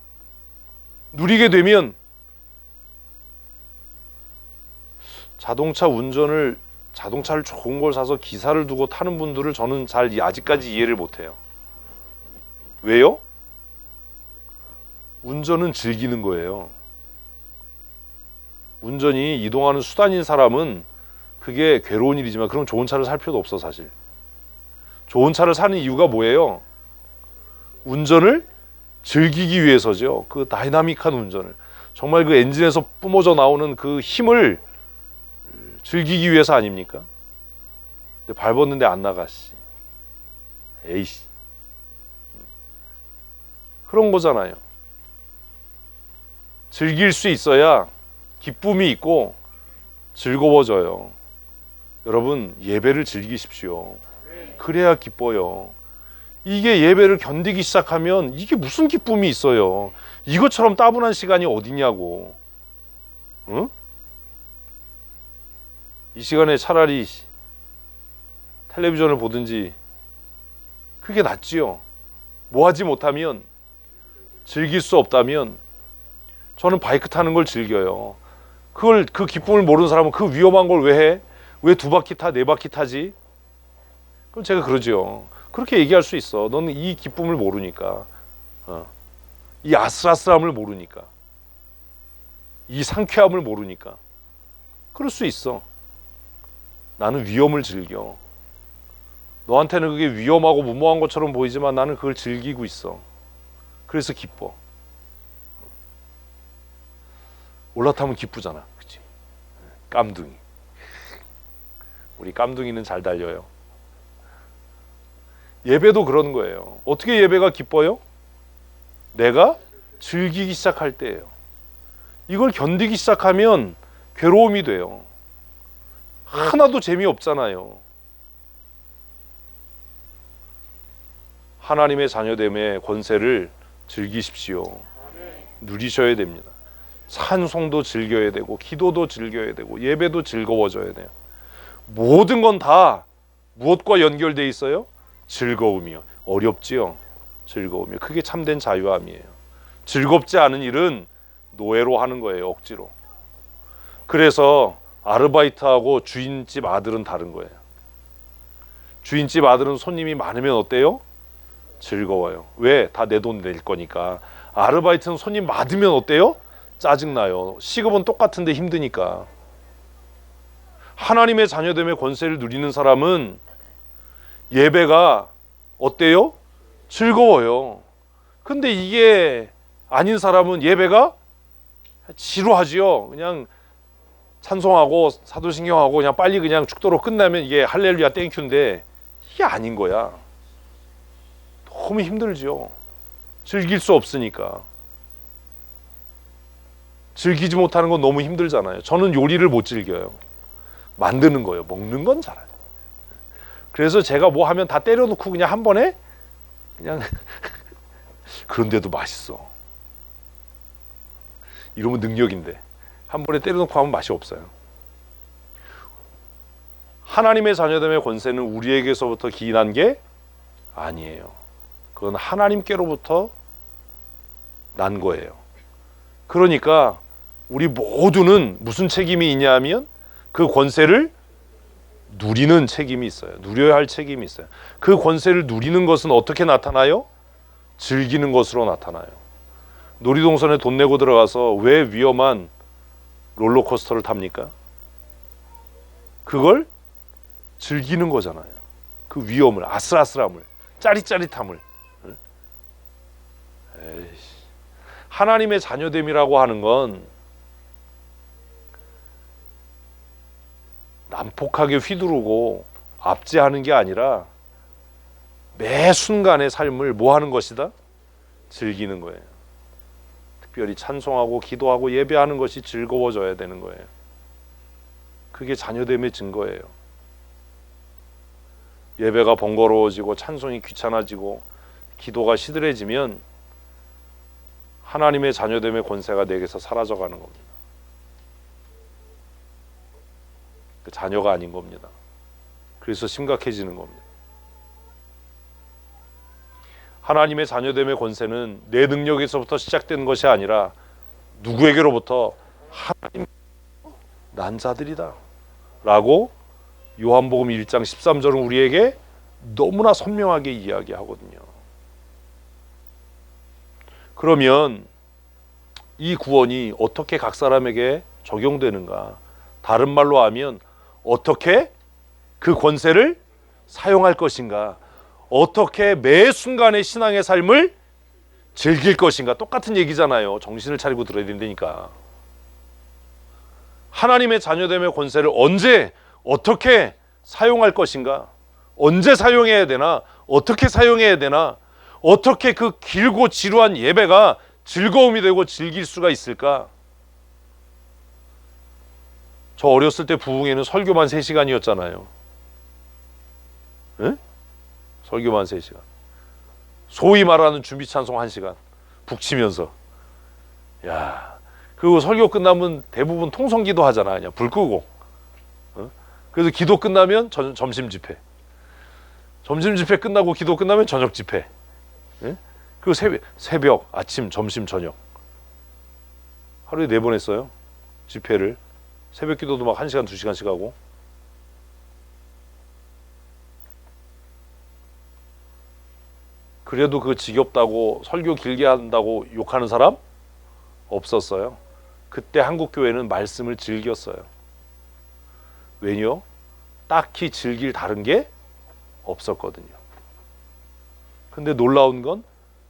누리게 되면 자동차를 좋은 걸 사서 기사를 두고 타는 분들을 저는 아직까지 이해를 못해요. 왜요? 운전은 즐기는 거예요. 운전이 이동하는 수단인 사람은 그게 괴로운 일이지만 그럼 좋은 차를 살 필요도 없어 사실. 좋은 차를 사는 이유가 뭐예요? 운전을 즐기기 위해서죠. 그 다이나믹한 운전을. 정말 그 엔진에서 뿜어져 나오는 그 힘을 즐기기 위해서 아닙니까? 근데 밟았는데 안 나가시. 에이씨. 그런 거잖아요. 즐길 수 있어야 기쁨이 있고 즐거워져요. 여러분 예배를 즐기십시오. 그래야 기뻐요. 이게 예배를 견디기 시작하면 이게 무슨 기쁨이 있어요. 이것처럼 따분한 시간이 어디냐고. 응? 이 시간에 차라리 텔레비전을 보든지 그게 낫지요. 뭐 하지 못하면 즐길 수 없다면 저는 바이크 타는 걸 즐겨요. 그 기쁨을 모르는 사람은 그 위험한 걸 왜 해? 왜 2바퀴 타? 4바퀴 타지? 그럼 제가 그러죠. 그렇게 얘기할 수 있어. 너는 이 기쁨을 모르니까. 이 아슬아슬함을 모르니까. 이 상쾌함을 모르니까. 그럴 수 있어. 나는 위험을 즐겨. 너한테는 그게 위험하고 무모한 것처럼 보이지만 나는 그걸 즐기고 있어. 그래서 기뻐. 올라타면 기쁘잖아. 그치? 깜둥이. 우리 깜둥이는 잘 달려요. 예배도 그런 거예요. 어떻게 예배가 기뻐요? 내가 즐기기 시작할 때예요. 이걸 견디기 시작하면 괴로움이 돼요. 하나도 재미없잖아요. 하나님의 자녀됨의 권세를 즐기십시오. 누리셔야 됩니다. 찬송도 즐겨야 되고 기도도 즐겨야 되고 예배도 즐거워져야 돼요. 모든 건 다 무엇과 연결돼 있어요? 즐거움이요. 어렵지요. 즐거움이요. 그게 참된 자유함이에요. 즐겁지 않은 일은 노예로 하는 거예요. 억지로. 그래서 아르바이트하고 주인집 아들은 다른 거예요. 주인집 아들은 손님이 많으면 어때요? 즐거워요. 왜? 다 내 돈 낼 거니까. 아르바이트는 손님 많으면 어때요? 짜증나요. 시급은 똑같은데 힘드니까. 하나님의 자녀됨의 권세를 누리는 사람은 예배가 어때요? 즐거워요. 근데 이게 아닌 사람은 예배가 지루하지요. 그냥 찬송하고 사도신경하고 그냥 빨리 그냥 죽도록 끝나면 이게 할렐루야 땡큐인데 이게 아닌 거야. 너무 힘들죠. 즐길 수 없으니까. 즐기지 못하는 건 너무 힘들잖아요. 저는 요리를 못 즐겨요. 만드는 거예요. 먹는 건 잘해요. 그래서 제가 뭐 하면 다 때려놓고 그냥 한 번에 그냥 그런데도 맛있어. 이러면 능력인데 한 번에 때려놓고 하면 맛이 없어요. 하나님의 자녀됨의 권세는 우리에게서부터 기인한 게 아니에요. 그건 하나님께로부터 난 거예요. 그러니까 우리 모두는 무슨 책임이 있냐 하면 그 권세를 누리는 책임이 있어요. 누려야 할 책임이 있어요. 그 권세를 누리는 것은 어떻게 나타나요? 즐기는 것으로 나타나요. 놀이동산에 돈 내고 들어가서 왜 위험한 롤러코스터를 탑니까? 그걸 즐기는 거잖아요. 그 위험을, 아슬아슬함을, 짜릿짜릿함을. 에이씨. 하나님의 자녀됨이라고 하는 건 난폭하게 휘두르고 압제하는 게 아니라 매 순간의 삶을 뭐 하는 것이다? 즐기는 거예요. 특별히 찬송하고 기도하고 예배하는 것이 즐거워져야 되는 거예요. 그게 자녀됨의 증거예요. 예배가 번거로워지고 찬송이 귀찮아지고 기도가 시들해지면 하나님의 자녀됨의 권세가 내게서 사라져가는 겁니다. 그 자녀가 아닌 겁니다. 그래서 심각해지는 겁니다. 하나님의 자녀됨의 권세는 내 능력에서부터 시작되는 것이 아니라 누구에게로부터? 하나님 난 자들이다 라고 요한복음 1장 13절은 우리에게 너무나 선명하게 이야기하거든요. 그러면 이 구원이 어떻게 각 사람에게 적용되는가? 다른 말로 하면 어떻게 그 권세를 사용할 것인가? 어떻게 매 순간의 신앙의 삶을 즐길 것인가? 똑같은 얘기잖아요. 정신을 차리고 들어야 된다니까. 하나님의 자녀됨의 권세를 언제 어떻게 사용할 것인가? 언제 사용해야 되나? 어떻게 사용해야 되나? 어떻게 그 길고 지루한 예배가 즐거움이 되고 즐길 수가 있을까? 저 어렸을 때 부흥회는 설교만 3시간이었잖아요. 응? 설교만 3시간. 소위 말하는 준비 찬송 1시간. 북치면서. 야, 그리고 설교 끝나면 대부분 통성기도 하잖아. 그냥 불 끄고. 그래서 기도 끝나면 점심 집회. 점심 집회 끝나고 기도 끝나면 저녁 집회. 그리고 새벽, 아침, 점심, 저녁. 하루에 4번 했어요. 집회를. 새벽 기도도 막 1시간, 2시간씩 하고. 그래도 그 지겹다고 설교 길게 한다고 욕하는 사람 없었어요. 그때 한국교회는 말씀을 즐겼어요. 왜요? 딱히 즐길 다른 게 없었거든요. 근데 놀라운 건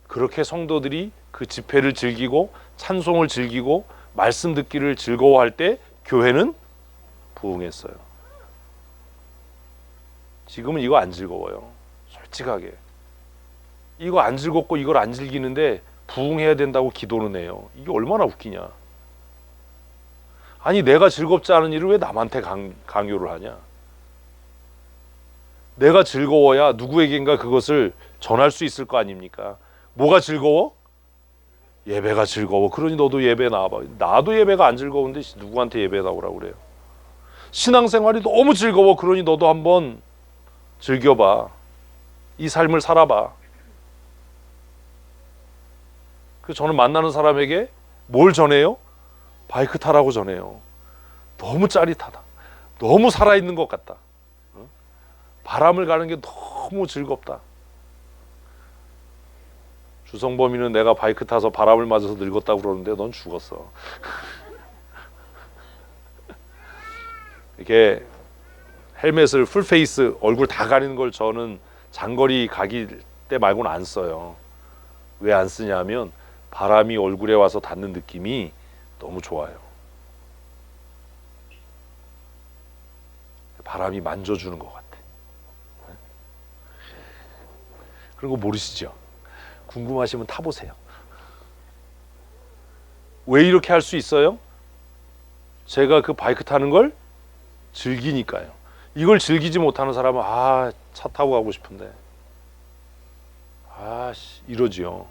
그렇게 성도들이 그 집회를 즐기고 찬송을 즐기고 말씀 듣기를 즐거워할 때 교회는 부흥했어요. 지금은 이거 안 즐거워요. 솔직하게. 이거 안 즐겁고 이걸 안 즐기는데 부흥해야 된다고 기도는 해요. 이게 얼마나 웃기냐. 아니 내가 즐겁지 않은 일을 왜 남한테 강요를 하냐. 내가 즐거워야 누구에겐가 그것을 전할 수 있을 거 아닙니까? 뭐가 즐거워? 예배가 즐거워. 그러니 너도 예배 나와봐. 나도 예배가 안 즐거운데 누구한테 예배 나오라고 그래요? 신앙생활이 너무 즐거워. 그러니 너도 한번 즐겨봐. 이 삶을 살아봐. 그 저는 만나는 사람에게 뭘 전해요? 바이크 타라고 전해요. 너무 짜릿하다. 너무 살아있는 것 같다. 바람을 가는 게 너무 즐겁다. 주성범이는 내가 바이크 타서 바람을 맞아서 늙었다고 그러는데 넌 죽었어. 이렇게 헬멧을 풀페이스 얼굴 다 가리는 걸 저는 장거리 가기 때 말고는 안 써요. 왜 안 쓰냐면 바람이 얼굴에 와서 닿는 느낌이 너무 좋아요. 바람이 만져주는 것 같아. 그런 거 모르시죠? 궁금하시면 타보세요. 왜 이렇게 할 수 있어요? 제가 그 바이크 타는 걸 즐기니까요. 이걸 즐기지 못하는 사람은 차 타고 가고 싶은데 이러지요.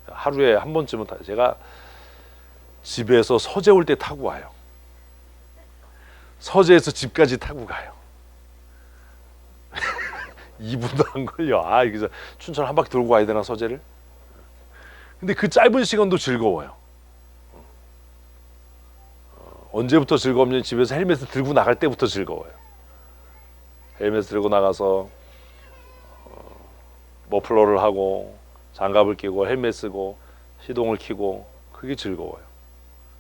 하루에 한 번쯤은 타요. 제가 집에서 서재 올 때 타고 와요. 서재에서 집까지 타고 가요. 2분도 안 걸려. 그래서 춘천 한 바퀴 돌고 가야 되나 서재를? 근데 그 짧은 시간도 즐거워요. 언제부터 즐겁냐면 집에서 헬멧을 들고 나갈 때부터 즐거워요. 헬멧을 들고 나가서 머플러를 하고 장갑을 끼고 헬멧 쓰고 시동을 켜고 그게 즐거워요.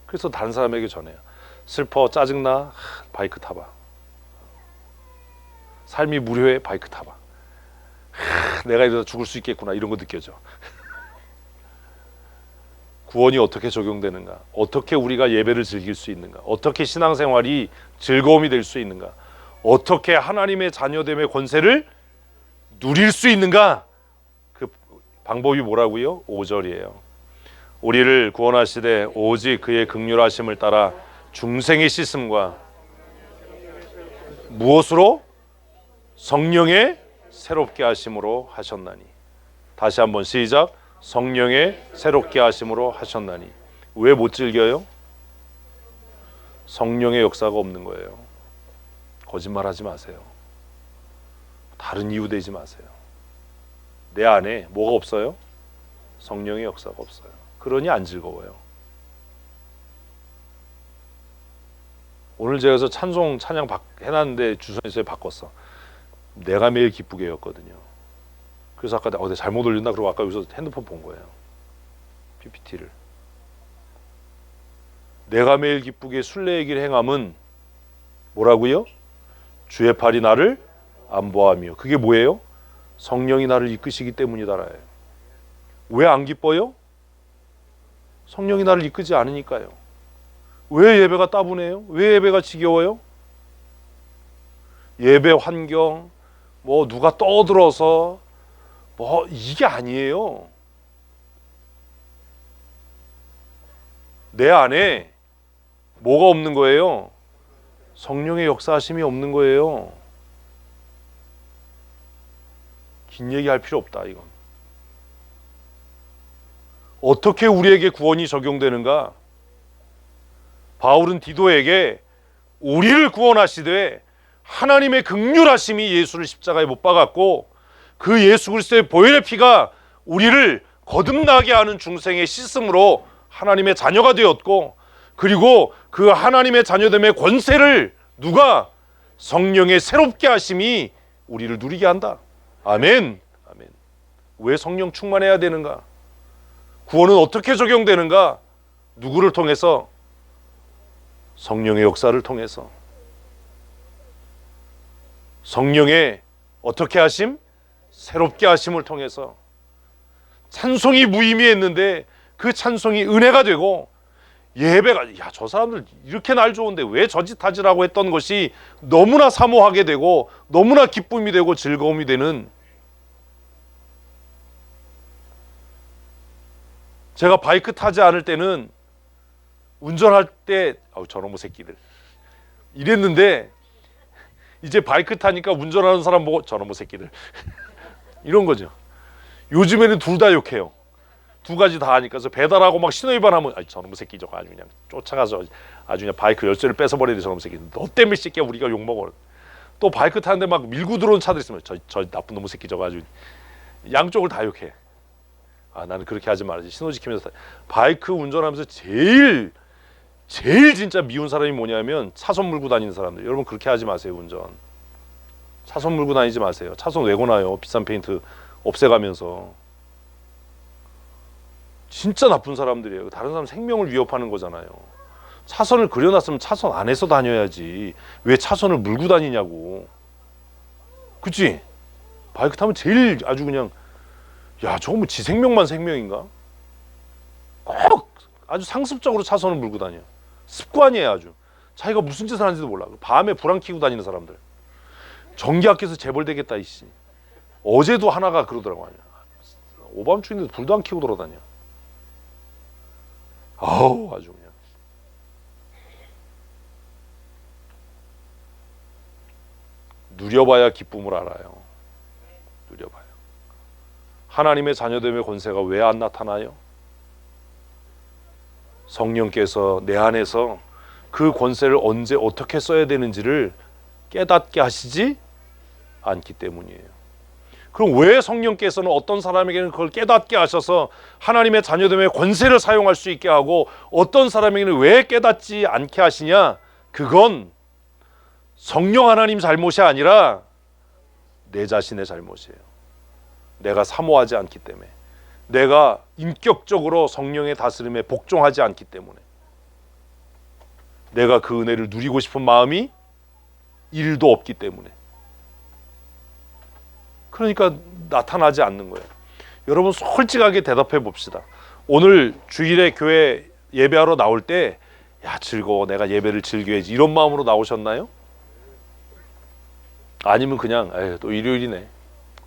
그래서 다른 사람에게 전해요. 슬퍼, 짜증나, 바이크 타봐. 삶이 무료해, 바이크 타봐. 내가 이러다 죽을 수 있겠구나, 이런 거 느껴져. 구원이 어떻게 적용되는가? 어떻게 우리가 예배를 즐길 수 있는가? 어떻게 신앙생활이 즐거움이 될 수 있는가? 어떻게 하나님의 자녀됨의 권세를 누릴 수 있는가? 그 방법이 뭐라고요? 5절이에요. 우리를 구원하시되 오직 그의 긍휼하심을 따라 중생의 씻음과 무엇으로? 성령의 새롭게 하심으로 하셨나니. 다시 한번 시작. 성령의 새롭게 하심으로 하셨나니. 왜 못 즐겨요? 성령의 역사가 없는 거예요. 거짓말하지 마세요. 다른 이유 대지 마세요. 내 안에 뭐가 없어요? 성령의 역사가 없어요. 그러니 안 즐거워요. 오늘 제가 그래서 찬송 찬양 해놨는데 주선에서 바꿨어. 내가 매일 기쁘게였거든요. 그래서 아까 내가 잘못 올렸나 그러고 아까 여기서 핸드폰 본 거예요. PPT를. 내가 매일 기쁘게 순례의 길 행함은 뭐라고요? 주의 팔이 나를 안보하며. 그게 뭐예요? 성령이 나를 이끄시기 때문이다라요. 왜 안 기뻐요? 성령이 나를 이끄지 않으니까요. 왜 예배가 따분해요? 왜 예배가 지겨워요? 예배 환경, 뭐 누가 떠들어서 뭐 이게 아니에요. 내 안에 뭐가 없는 거예요? 성령의 역사하심이 없는 거예요. 긴 얘기할 필요 없다 이건. 어떻게 우리에게 구원이 적용되는가? 바울은 디도에게 우리를 구원하시되 하나님의 긍휼하심이 예수를 십자가에 못 박았고 그 예수 그리스도의 보혈의 피가 우리를 거듭나게 하는 중생의 씻음으로 하나님의 자녀가 되었고, 그리고 그 하나님의 자녀됨의 권세를 누가? 성령의 새롭게 하심이 우리를 누리게 한다. 아멘. 아멘. 왜 성령 충만해야 되는가? 구원은 어떻게 적용되는가? 누구를 통해서? 성령의 역사를 통해서. 성령의 어떻게 하심? 새롭게 하심을 통해서. 찬송이 무의미했는데 그 찬송이 은혜가 되고, 예배가 야 저 사람들 이렇게 날 좋은데 왜 저 짓 하지라고 했던 것이 너무나 사모하게 되고 너무나 기쁨이 되고 즐거움이 되는. 제가 바이크 타지 않을 때는 운전할 때 저놈의 새끼들 이랬는데, 이제 바이크 타니까 운전하는 사람 보고 저놈의 새끼들 이런 거죠. 요즘에는 둘 다 욕해요. 두 가지 다 하니까. 그래서 배달하고 막 신호위반하면 저놈의 새끼 저거 아주 그냥 쫓아가서 아주 그냥 바이크 열쇠를 뺏어버려야 돼. 저놈의 새끼 너 때문에 새끼야 우리가 욕먹어. 또 바이크 타는데 막 밀고 들어온 차들 있으면 저 나쁜 놈의 새끼 저거 아주 양쪽을 다 욕해. 나는 그렇게 하지 말아야지. 신호 지키면서 바이크 운전하면서 제일 진짜 미운 사람이 뭐냐면 차선 물고 다니는 사람들. 여러분 그렇게 하지 마세요. 운전 차선 물고 다니지 마세요. 차선 왜 고나요? 비싼 페인트 없애가면서. 진짜 나쁜 사람들이에요. 다른 사람 생명을 위협하는 거잖아요. 차선을 그려놨으면 차선 안에서 다녀야지 왜 차선을 물고 다니냐고. 그치? 바이크 타면 제일 아주 그냥 야 저거 뭐 지 생명만 생명인가? 꼭 아주 상습적으로 차선을 물고 다녀. 습관이에요. 아주 자기가 무슨 짓을 하는지도 몰라. 밤에 불 안 켜고 다니는 사람들 전기학교에서 재벌되겠다 이씨. 어제도 하나가 그러더라고. 오밤중인데 불도 안 켜고 돌아다녀. 아우 아주 그냥. 누려봐야 기쁨을 알아요. 누려봐요. 하나님의 자녀됨의 권세가 왜 안 나타나요? 성령께서 내 안에서 그 권세를 언제 어떻게 써야 되는지를 깨닫게 하시지 않기 때문이에요. 그럼 왜 성령께서는 어떤 사람에게는 그걸 깨닫게 하셔서 하나님의 자녀됨의 권세를 사용할 수 있게 하고 어떤 사람에게는 왜 깨닫지 않게 하시냐? 그건 성령 하나님 잘못이 아니라 내 자신의 잘못이에요. 내가 사모하지 않기 때문에, 내가 인격적으로 성령의 다스림에 복종하지 않기 때문에, 내가 그 은혜를 누리고 싶은 마음이 1도 없기 때문에, 그러니까 나타나지 않는 거예요. 여러분 솔직하게 대답해 봅시다. 오늘 주일에 교회 예배하러 나올 때 야 즐거워 내가 예배를 즐겨야지 이런 마음으로 나오셨나요? 아니면 그냥 에휴 또 일요일이네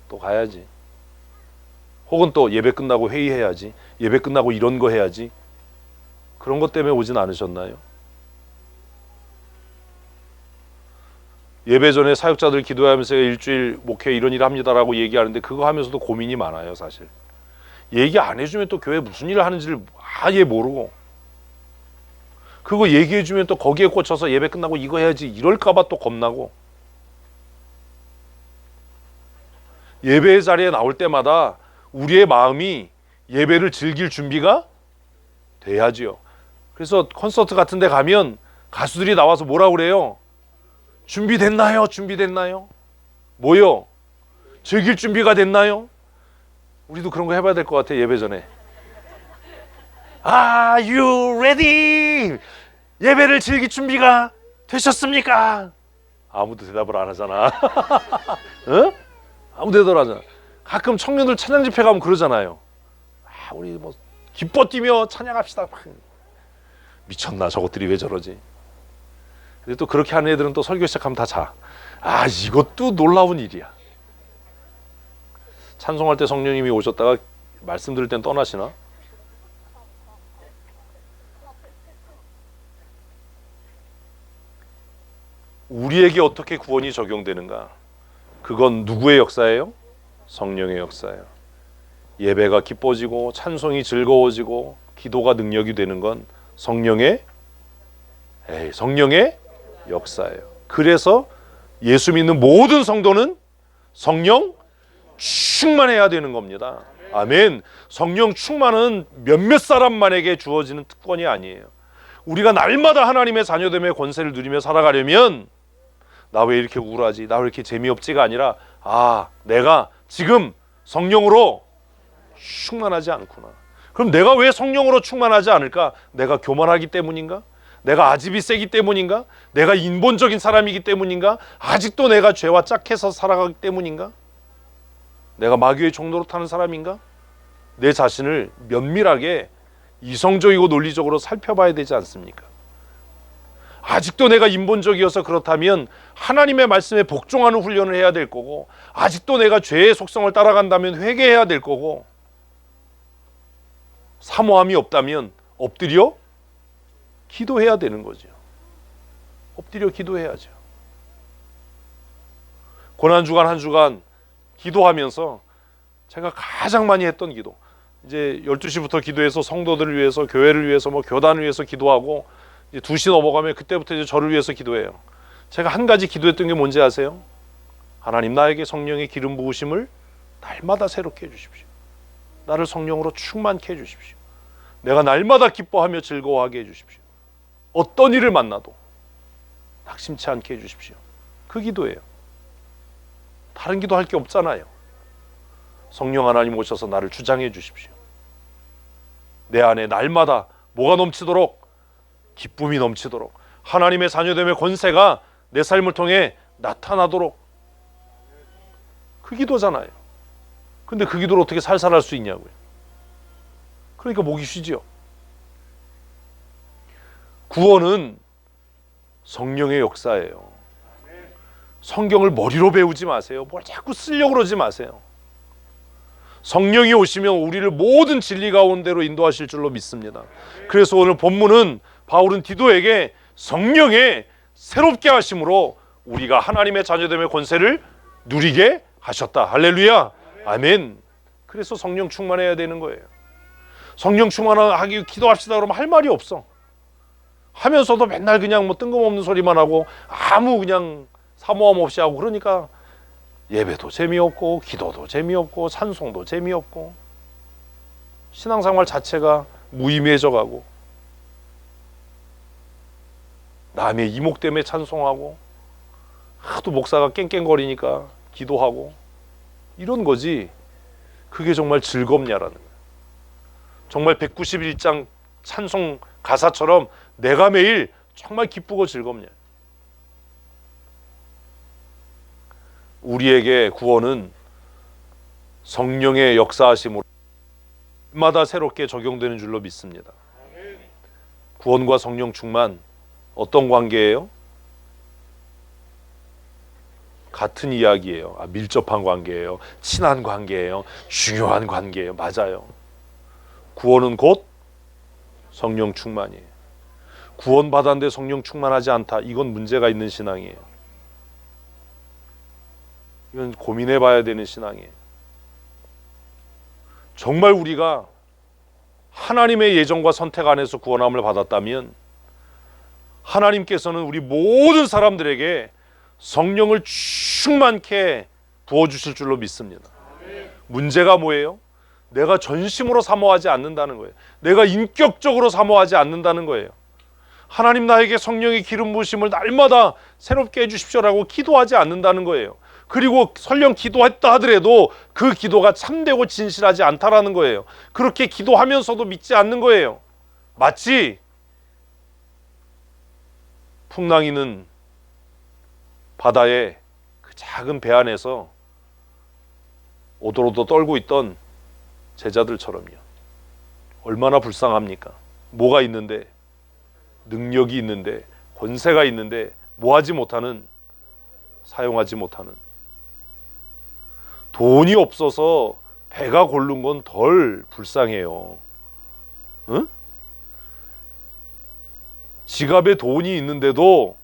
또 가야지, 혹은 또 예배 끝나고 회의해야지, 예배 끝나고 이런 거 해야지, 그런 것 때문에 오진 않으셨나요? 예배 전에 사역자들 기도하면서 일주일 목회 이런 일 합니다라고 얘기하는데 그거 하면서도 고민이 많아요. 사실 얘기 안 해주면 또 교회 무슨 일을 하는지를 아예 모르고, 그거 얘기해주면 또 거기에 꽂혀서 예배 끝나고 이거 해야지 이럴까봐 또 겁나고, 예배의 자리에 나올 때마다 우리의 마음이 예배를 즐길 준비가 돼야지요. 그래서 콘서트 같은 데 가면 가수들이 나와서 뭐라 그래요? 준비됐나요? 준비됐나요? 뭐요? 즐길 준비가 됐나요? 우리도 그런 거 해봐야 될 것 같아. 예배 전에 Are you ready? 예배를 즐길 준비가 되셨습니까? 아무도 대답을 안 하잖아. 어? 아무도 대답을 안 하잖아. 가끔 청년들 찬양 집회 가면 그러잖아요. 우리 뭐 기뻐 뛰며 찬양합시다. 미쳤나 저것들이 왜 저러지? 근데 또 그렇게 하는 애들은 또 설교 시작하면 다 자. 이것도 놀라운 일이야. 찬송할 때 성령님이 오셨다가 말씀 들을 땐 떠나시나? 우리에게 어떻게 구원이 적용되는가? 그건 누구의 역사예요? 성령의 역사예요. 예배가 기뻐지고 찬송이 즐거워지고 기도가 능력이 되는 건 성령의 역사예요. 그래서 예수 믿는 모든 성도는 성령 충만해야 되는 겁니다. 아멘. 성령 충만은 몇몇 사람만에게 주어지는 특권이 아니에요. 우리가 날마다 하나님의 자녀됨의 권세를 누리며 살아가려면 나 왜 이렇게 우울하지? 나 왜 이렇게 재미없지가 아니라 내가 지금 성령으로 충만하지 않구나. 그럼 내가 왜 성령으로 충만하지 않을까? 내가 교만하기 때문인가? 내가 아집이 세기 때문인가? 내가 인본적인 사람이기 때문인가? 아직도 내가 죄와 짝해서 살아가기 때문인가? 내가 마귀의 종로로 타는 사람인가? 내 자신을 면밀하게 이성적이고 논리적으로 살펴봐야 되지 않습니까? 아직도 내가 인본적이어서 그렇다면 하나님의 말씀에 복종하는 훈련을 해야 될 거고, 아직도 내가 죄의 속성을 따라간다면 회개해야 될 거고, 사모함이 없다면 엎드려 기도해야 되는 거죠. 엎드려 기도해야죠. 고난주간 한 주간 기도하면서 제가 가장 많이 했던 기도, 이제 12시부터 기도해서 성도들을 위해서, 교회를 위해서, 교단을 위해서 기도하고, 이제 2시 넘어가면 그때부터 이제 저를 위해서 기도해요. 제가 한 가지 기도했던 게 뭔지 아세요? 하나님, 나에게 성령의 기름 부으심을 날마다 새롭게 해주십시오. 나를 성령으로 충만케 해주십시오. 내가 날마다 기뻐하며 즐거워하게 해주십시오. 어떤 일을 만나도 낙심치 않게 해주십시오. 그 기도예요. 다른 기도할 게 없잖아요. 성령 하나님 오셔서 나를 주장해 주십시오. 내 안에 날마다 뭐가 넘치도록, 기쁨이 넘치도록, 하나님의 자녀됨의 권세가 내 삶을 통해 나타나도록. 그 기도잖아요. 근데 그 기도를 어떻게 살살할 수 있냐고요. 그러니까 목이 쉬지요. 구원은 성령의 역사예요. 성경을 머리로 배우지 마세요. 뭘 자꾸 쓰려고 그러지 마세요. 성령이 오시면 우리를 모든 진리 가운데로 인도하실 줄로 믿습니다. 그래서 오늘 본문은 바울은 디도에게 성령의 새롭게 하심으로 우리가 하나님의 자녀됨의 권세를 누리게 하셨다. 할렐루야. 아멘. 그래서 성령 충만해야 되는 거예요. 성령 충만하기 기도합시다 그러면 할 말이 없어. 하면서도 맨날 그냥 뜬금없는 소리만 하고 아무 그냥 사모함 없이 하고, 그러니까 예배도 재미없고 기도도 재미없고 찬송도 재미없고 신앙생활 자체가 무의미해져 가고, 남의 이목 때문에 찬송하고 하도 목사가 깽깽거리니까 기도하고, 이런 거지. 그게 정말 즐겁냐라는 거예요. 정말 191장 찬송 가사처럼 내가 매일 정말 기쁘고 즐겁냐. 우리에게 구원은 성령의 역사하심으로 마다 새롭게 적용되는 줄로 믿습니다. 구원과 성령 충만, 어떤 관계예요? 같은 이야기예요. 밀접한 관계예요. 친한 관계예요. 중요한 관계예요. 맞아요. 구원은 곧 성령 충만이에요. 구원 받았는데 성령 충만하지 않다, 이건 문제가 있는 신앙이에요. 이건 고민해 봐야 되는 신앙이에요. 정말 우리가 하나님의 예정과 선택 안에서 구원함을 받았다면 하나님께서는 우리 모든 사람들에게 성령을 충만케 부어주실 줄로 믿습니다. 문제가 뭐예요? 내가 전심으로 사모하지 않는다는 거예요. 내가 인격적으로 사모하지 않는다는 거예요. 하나님 나에게 성령의 기름 부으심을 날마다 새롭게 해주십시오라고 기도하지 않는다는 거예요. 그리고 설령 기도했다 하더라도 그 기도가 참되고 진실하지 않다라는 거예요. 그렇게 기도하면서도 믿지 않는 거예요. 마치 풍랑이는 바다에 그 작은 배 안에서 오돌오돌 떨고 있던 제자들처럼요. 얼마나 불쌍합니까? 뭐가 있는데, 능력이 있는데, 권세가 있는데 뭐하지 못하는, 사용하지 못하는. 돈이 없어서 배가 고른 건 덜 불쌍해요. 응? 지갑에 돈이 있는데도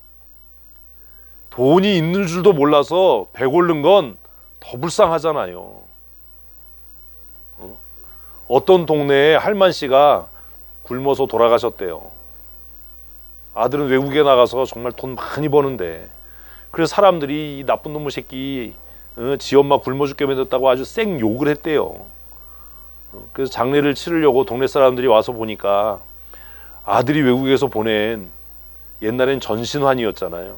돈이 있는 줄도 몰라서 배 고른 건 더 불쌍하잖아요. 어떤 동네에 할만 씨가 굶어서 돌아가셨대요. 아들은 외국에 나가서 정말 돈 많이 버는데, 그래서 사람들이 이 나쁜 놈의 새끼, 지 엄마 굶어 죽게 만들었다고 아주 쌩 욕을 했대요. 그래서 장례를 치르려고 동네 사람들이 와서 보니까 아들이 외국에서 보낸, 옛날엔 전신환이었잖아요.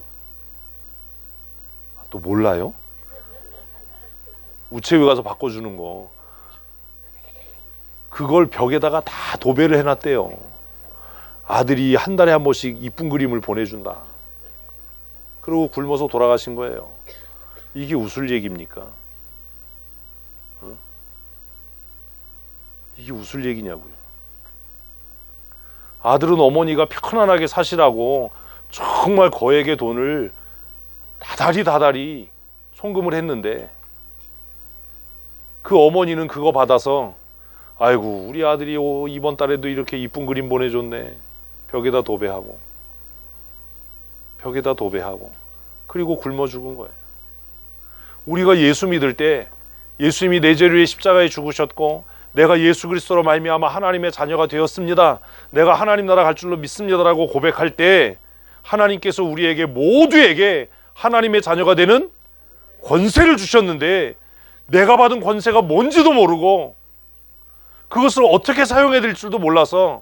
또 몰라요? 우체국에 가서 바꿔주는 거, 그걸 벽에다가 다 도배를 해놨대요. 아들이 한 달에 한 번씩 이쁜 그림을 보내준다. 그리고 굶어서 돌아가신 거예요. 이게 웃을 얘기입니까? 이게 웃을 얘기냐고요. 아들은 어머니가 편안하게 사시라고 정말 거액의 돈을 다달이 송금을 했는데, 그 어머니는 그거 받아서 아이고 우리 아들이 이번 달에도 이렇게 이쁜 그림 보내줬네. 벽에다 도배하고 그리고 굶어 죽은 거예요. 우리가 예수 믿을 때 예수님이 내 죄를 위해 십자가에 죽으셨고 내가 예수 그리스도로 말미암아 하나님의 자녀가 되었습니다, 내가 하나님 나라 갈 줄로 믿습니다라고 고백할 때 하나님께서 우리에게 모두에게 하나님의 자녀가 되는 권세를 주셨는데, 내가 받은 권세가 뭔지도 모르고 그것을 어떻게 사용해야 될 줄도 몰라서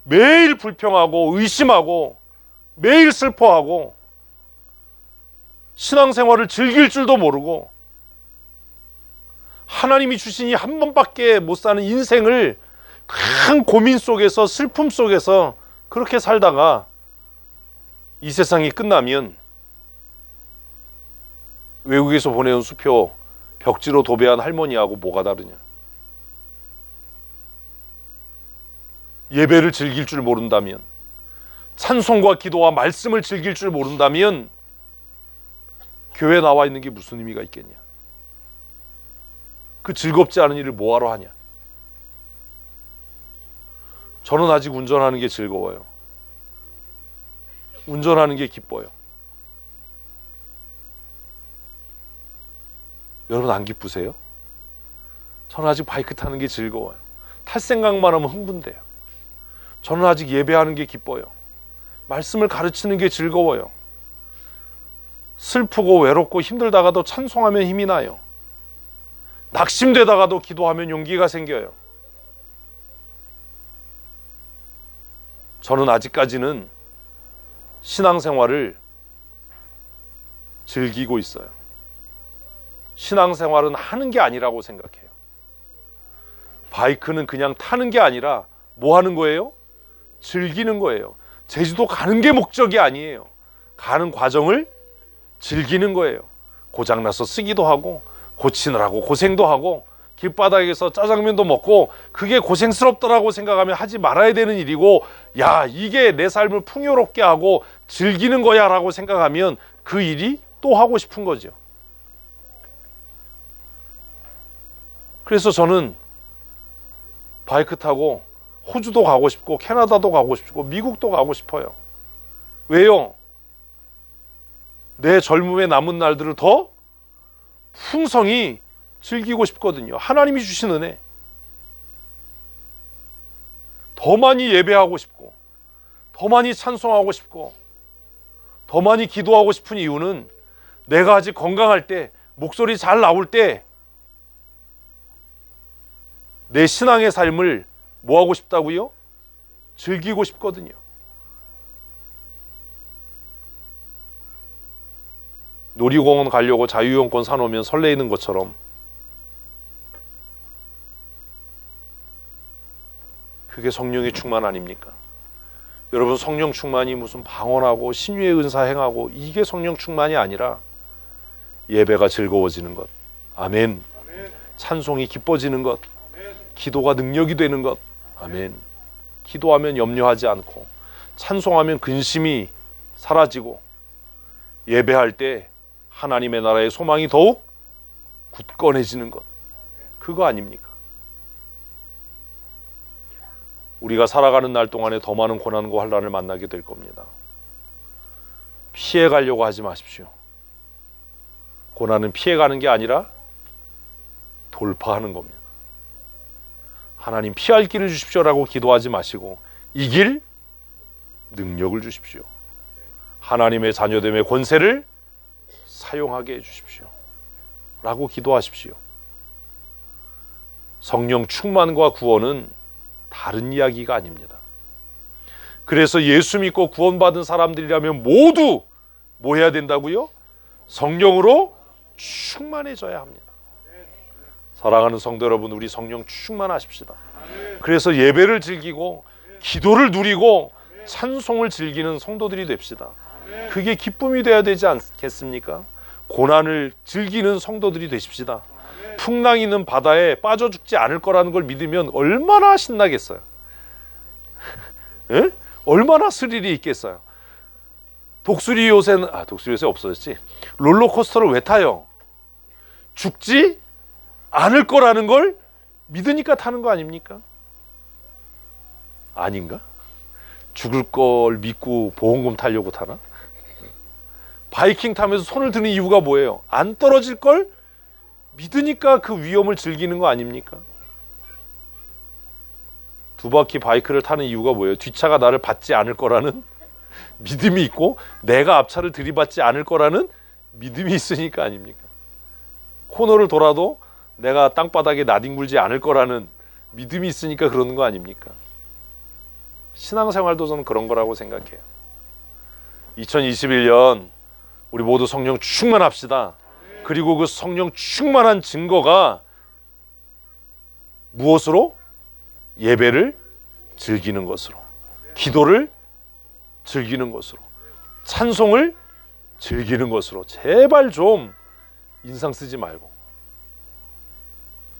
매일 불평하고 의심하고 매일 슬퍼하고 신앙생활을 즐길 줄도 모르고 하나님이 주신 이 한 번밖에 못 사는 인생을 큰 고민 속에서 슬픔 속에서 그렇게 살다가 이 세상이 끝나면 외국에서 보내온 수표 벽지로 도배한 할머니하고 뭐가 다르냐. 예배를 즐길 줄 모른다면, 찬송과 기도와 말씀을 즐길 줄 모른다면 교회에 나와 있는 게 무슨 의미가 있겠냐. 그 즐겁지 않은 일을 뭐하러 하냐. 저는 아직 운전하는 게 즐거워요. 운전하는 게 기뻐요. 여러분 안 기쁘세요? 저는 아직 바이크 타는 게 즐거워요. 탈 생각만 하면 흥분돼요. 저는 아직 예배하는 게 기뻐요. 말씀을 가르치는 게 즐거워요. 슬프고 외롭고 힘들다가도 찬송하면 힘이 나요. 낙심되다가도 기도하면 용기가 생겨요. 저는 아직까지는 신앙생활을 즐기고 있어요. 신앙생활은 하는 게 아니라고 생각해요. 바이크는 그냥 타는 게 아니라 뭐 하는 거예요? 즐기는 거예요. 제주도 가는 게 목적이 아니에요. 가는 과정을 즐기는 거예요. 고장나서 쓰기도 하고 고치느라고 고생도 하고 길바닥에서 짜장면도 먹고 그게 고생스럽더라고 생각하면 하지 말아야 되는 일이고, 야 이게 내 삶을 풍요롭게 하고 즐기는 거야 라고 생각하면 그 일이 또 하고 싶은 거죠. 그래서 저는 바이크 타고 호주도 가고 싶고 캐나다도 가고 싶고 미국도 가고 싶어요. 왜요? 내 젊음의 남은 날들을 더 풍성히 즐기고 싶거든요. 하나님이 주신 은혜. 더 많이 예배하고 싶고 더 많이 찬송하고 싶고 더 많이 기도하고 싶은 이유는 내가 아직 건강할 때 목소리 잘 나올 때 내 신앙의 삶을 뭐 하고 싶다고요? 즐기고 싶거든요. 놀이공원 가려고 자유이용권 사놓으면 설레이는 것처럼 그게 성령의 충만 아닙니까? 여러분, 성령 충만이 무슨 방언하고 신유의 은사 행하고 이게 성령 충만이 아니라 예배가 즐거워지는 것, 아멘. 찬송이 기뻐지는 것, 기도가 능력이 되는 것, 아멘. 기도하면 염려하지 않고 찬송하면 근심이 사라지고 예배할 때 하나님의 나라의 소망이 더욱 굳건해지는 것, 그거 아닙니까? 우리가 살아가는 날 동안에 더 많은 고난과 환난을 만나게 될 겁니다. 피해가려고 하지 마십시오. 고난은 피해가는 게 아니라 돌파하는 겁니다. 하나님, 피할 길을 주십시오라고 기도하지 마시고 이길 능력을 주십시오. 하나님의 자녀됨의 권세를 사용하게 해주십시오 라고 기도하십시오. 성령 충만과 구원은 다른 이야기가 아닙니다. 그래서 예수 믿고 구원받은 사람들이라면 모두 뭐 해야 된다고요? 성령으로 충만해져야 합니다. 사랑하는 성도 여러분, 우리 성령 충만하십시다. 그래서 예배를 즐기고 기도를 누리고 찬송을 즐기는 성도들이 됩시다. 그게 기쁨이 되어야 되지 않겠습니까? 고난을 즐기는 성도들이 되십시다. 풍랑 있는 바다에 빠져 죽지 않을 거라는 걸 믿으면 얼마나 신나겠어요. 에? 얼마나 스릴이 있겠어요. 독수리 요새는 독수리 요새 없어졌지. 롤러코스터를 왜 타요? 죽지 않을 거라는 걸 믿으니까 타는 거 아닙니까? 아닌가? 죽을 걸 믿고 보험금 타려고 타나? 바이킹 타면서 손을 드는 이유가 뭐예요? 안 떨어질 걸 믿으니까 그 위험을 즐기는 거 아닙니까? 두 바퀴 바이크를 타는 이유가 뭐예요? 뒷차가 나를 받지 않을 거라는 믿음이 있고 내가 앞차를 들이받지 않을 거라는 믿음이 있으니까 아닙니까? 코너를 돌아도 내가 땅바닥에 나뒹굴지 않을 거라는 믿음이 있으니까 그러는 거 아닙니까? 신앙생활도 저는 그런 거라고 생각해요. 2021년 우리 모두 성령 충만합시다. 그리고 그 성령 충만한 증거가 무엇으로? 예배를 즐기는 것으로, 기도를 즐기는 것으로, 찬송을 즐기는 것으로. 제발 좀 인상 쓰지 말고.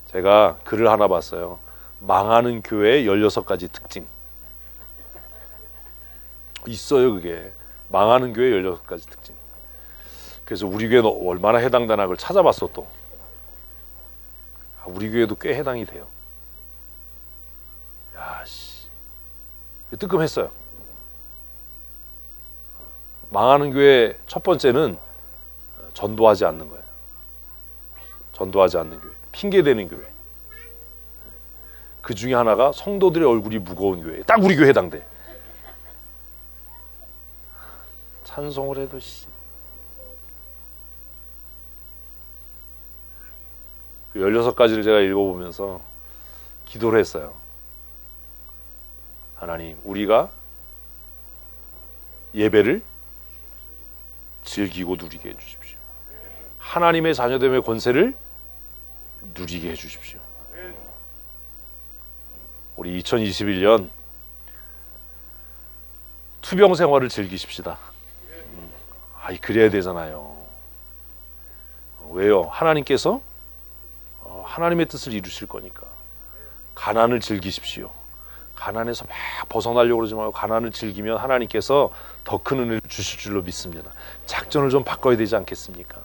제가 글을 하나 봤어요. 망하는 교회의 16가지 특징. 있어요, 그게. 망하는 교회 16가지 특징. 그래서 우리 교회는 얼마나 해당되나 그걸 찾아봤어. 또 우리 교회도 꽤 해당이 돼요. 야씨, 뜨끔했어요. 망하는 교회 첫 번째는 전도하지 않는 거예요. 전도하지 않는 교회, 핑계대는 교회. 그 중에 하나가 성도들의 얼굴이 무거운 교회. 딱 우리 교회 해당돼. 찬송을 해도 그 16가지를 제가 읽어보면서 기도를 했어요. 하나님, 우리가 예배를 즐기고 누리게 해주십시오. 하나님의 자녀됨의 권세를 누리게 해주십시오. 우리 2021년 투병 생활을 즐기십시다. 그래야 되잖아요. 왜요? 하나님께서 하나님의 뜻을 이루실 거니까. 가난을 즐기십시오. 가난에서 막 벗어나려고 그러지 말고 가난을 즐기면 하나님께서 더 큰 은혜를 주실 줄로 믿습니다. 작전을 좀 바꿔야 되지 않겠습니까?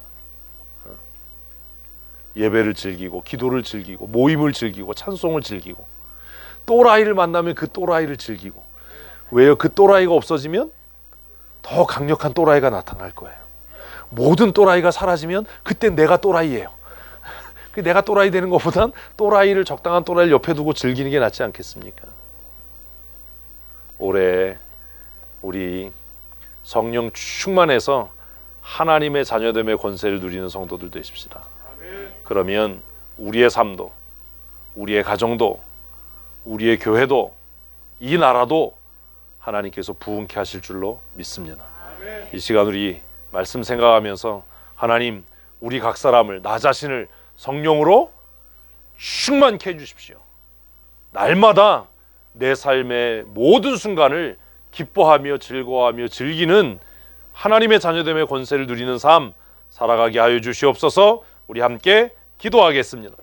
예배를 즐기고 기도를 즐기고 모임을 즐기고 찬송을 즐기고 또라이를 만나면 그 또라이를 즐기고. 왜요? 그 또라이가 없어지면 더 강력한 또라이가 나타날 거예요. 모든 또라이가 사라지면 그때 내가 또라이예요. 내가 또라이 되는 것보단 또라이를, 적당한 또라이를 옆에 두고 즐기는 게 낫지 않겠습니까? 올해 우리 성령 충만해서 하나님의 자녀됨의 권세를 누리는 성도들 되십시다. 그러면 우리의 삶도, 우리의 가정도, 우리의 교회도, 이 나라도 하나님께서 부흥케 하실 줄로 믿습니다. 이 시간 우리 말씀 생각하면서 하나님, 우리 각 사람을, 나 자신을 성령으로 충만케 해주십시오. 날마다 내 삶의 모든 순간을 기뻐하며 즐거워하며 즐기는 하나님의 자녀됨의 권세를 누리는 삶 살아가게 하여 주시옵소서. 우리 함께 기도하겠습니다.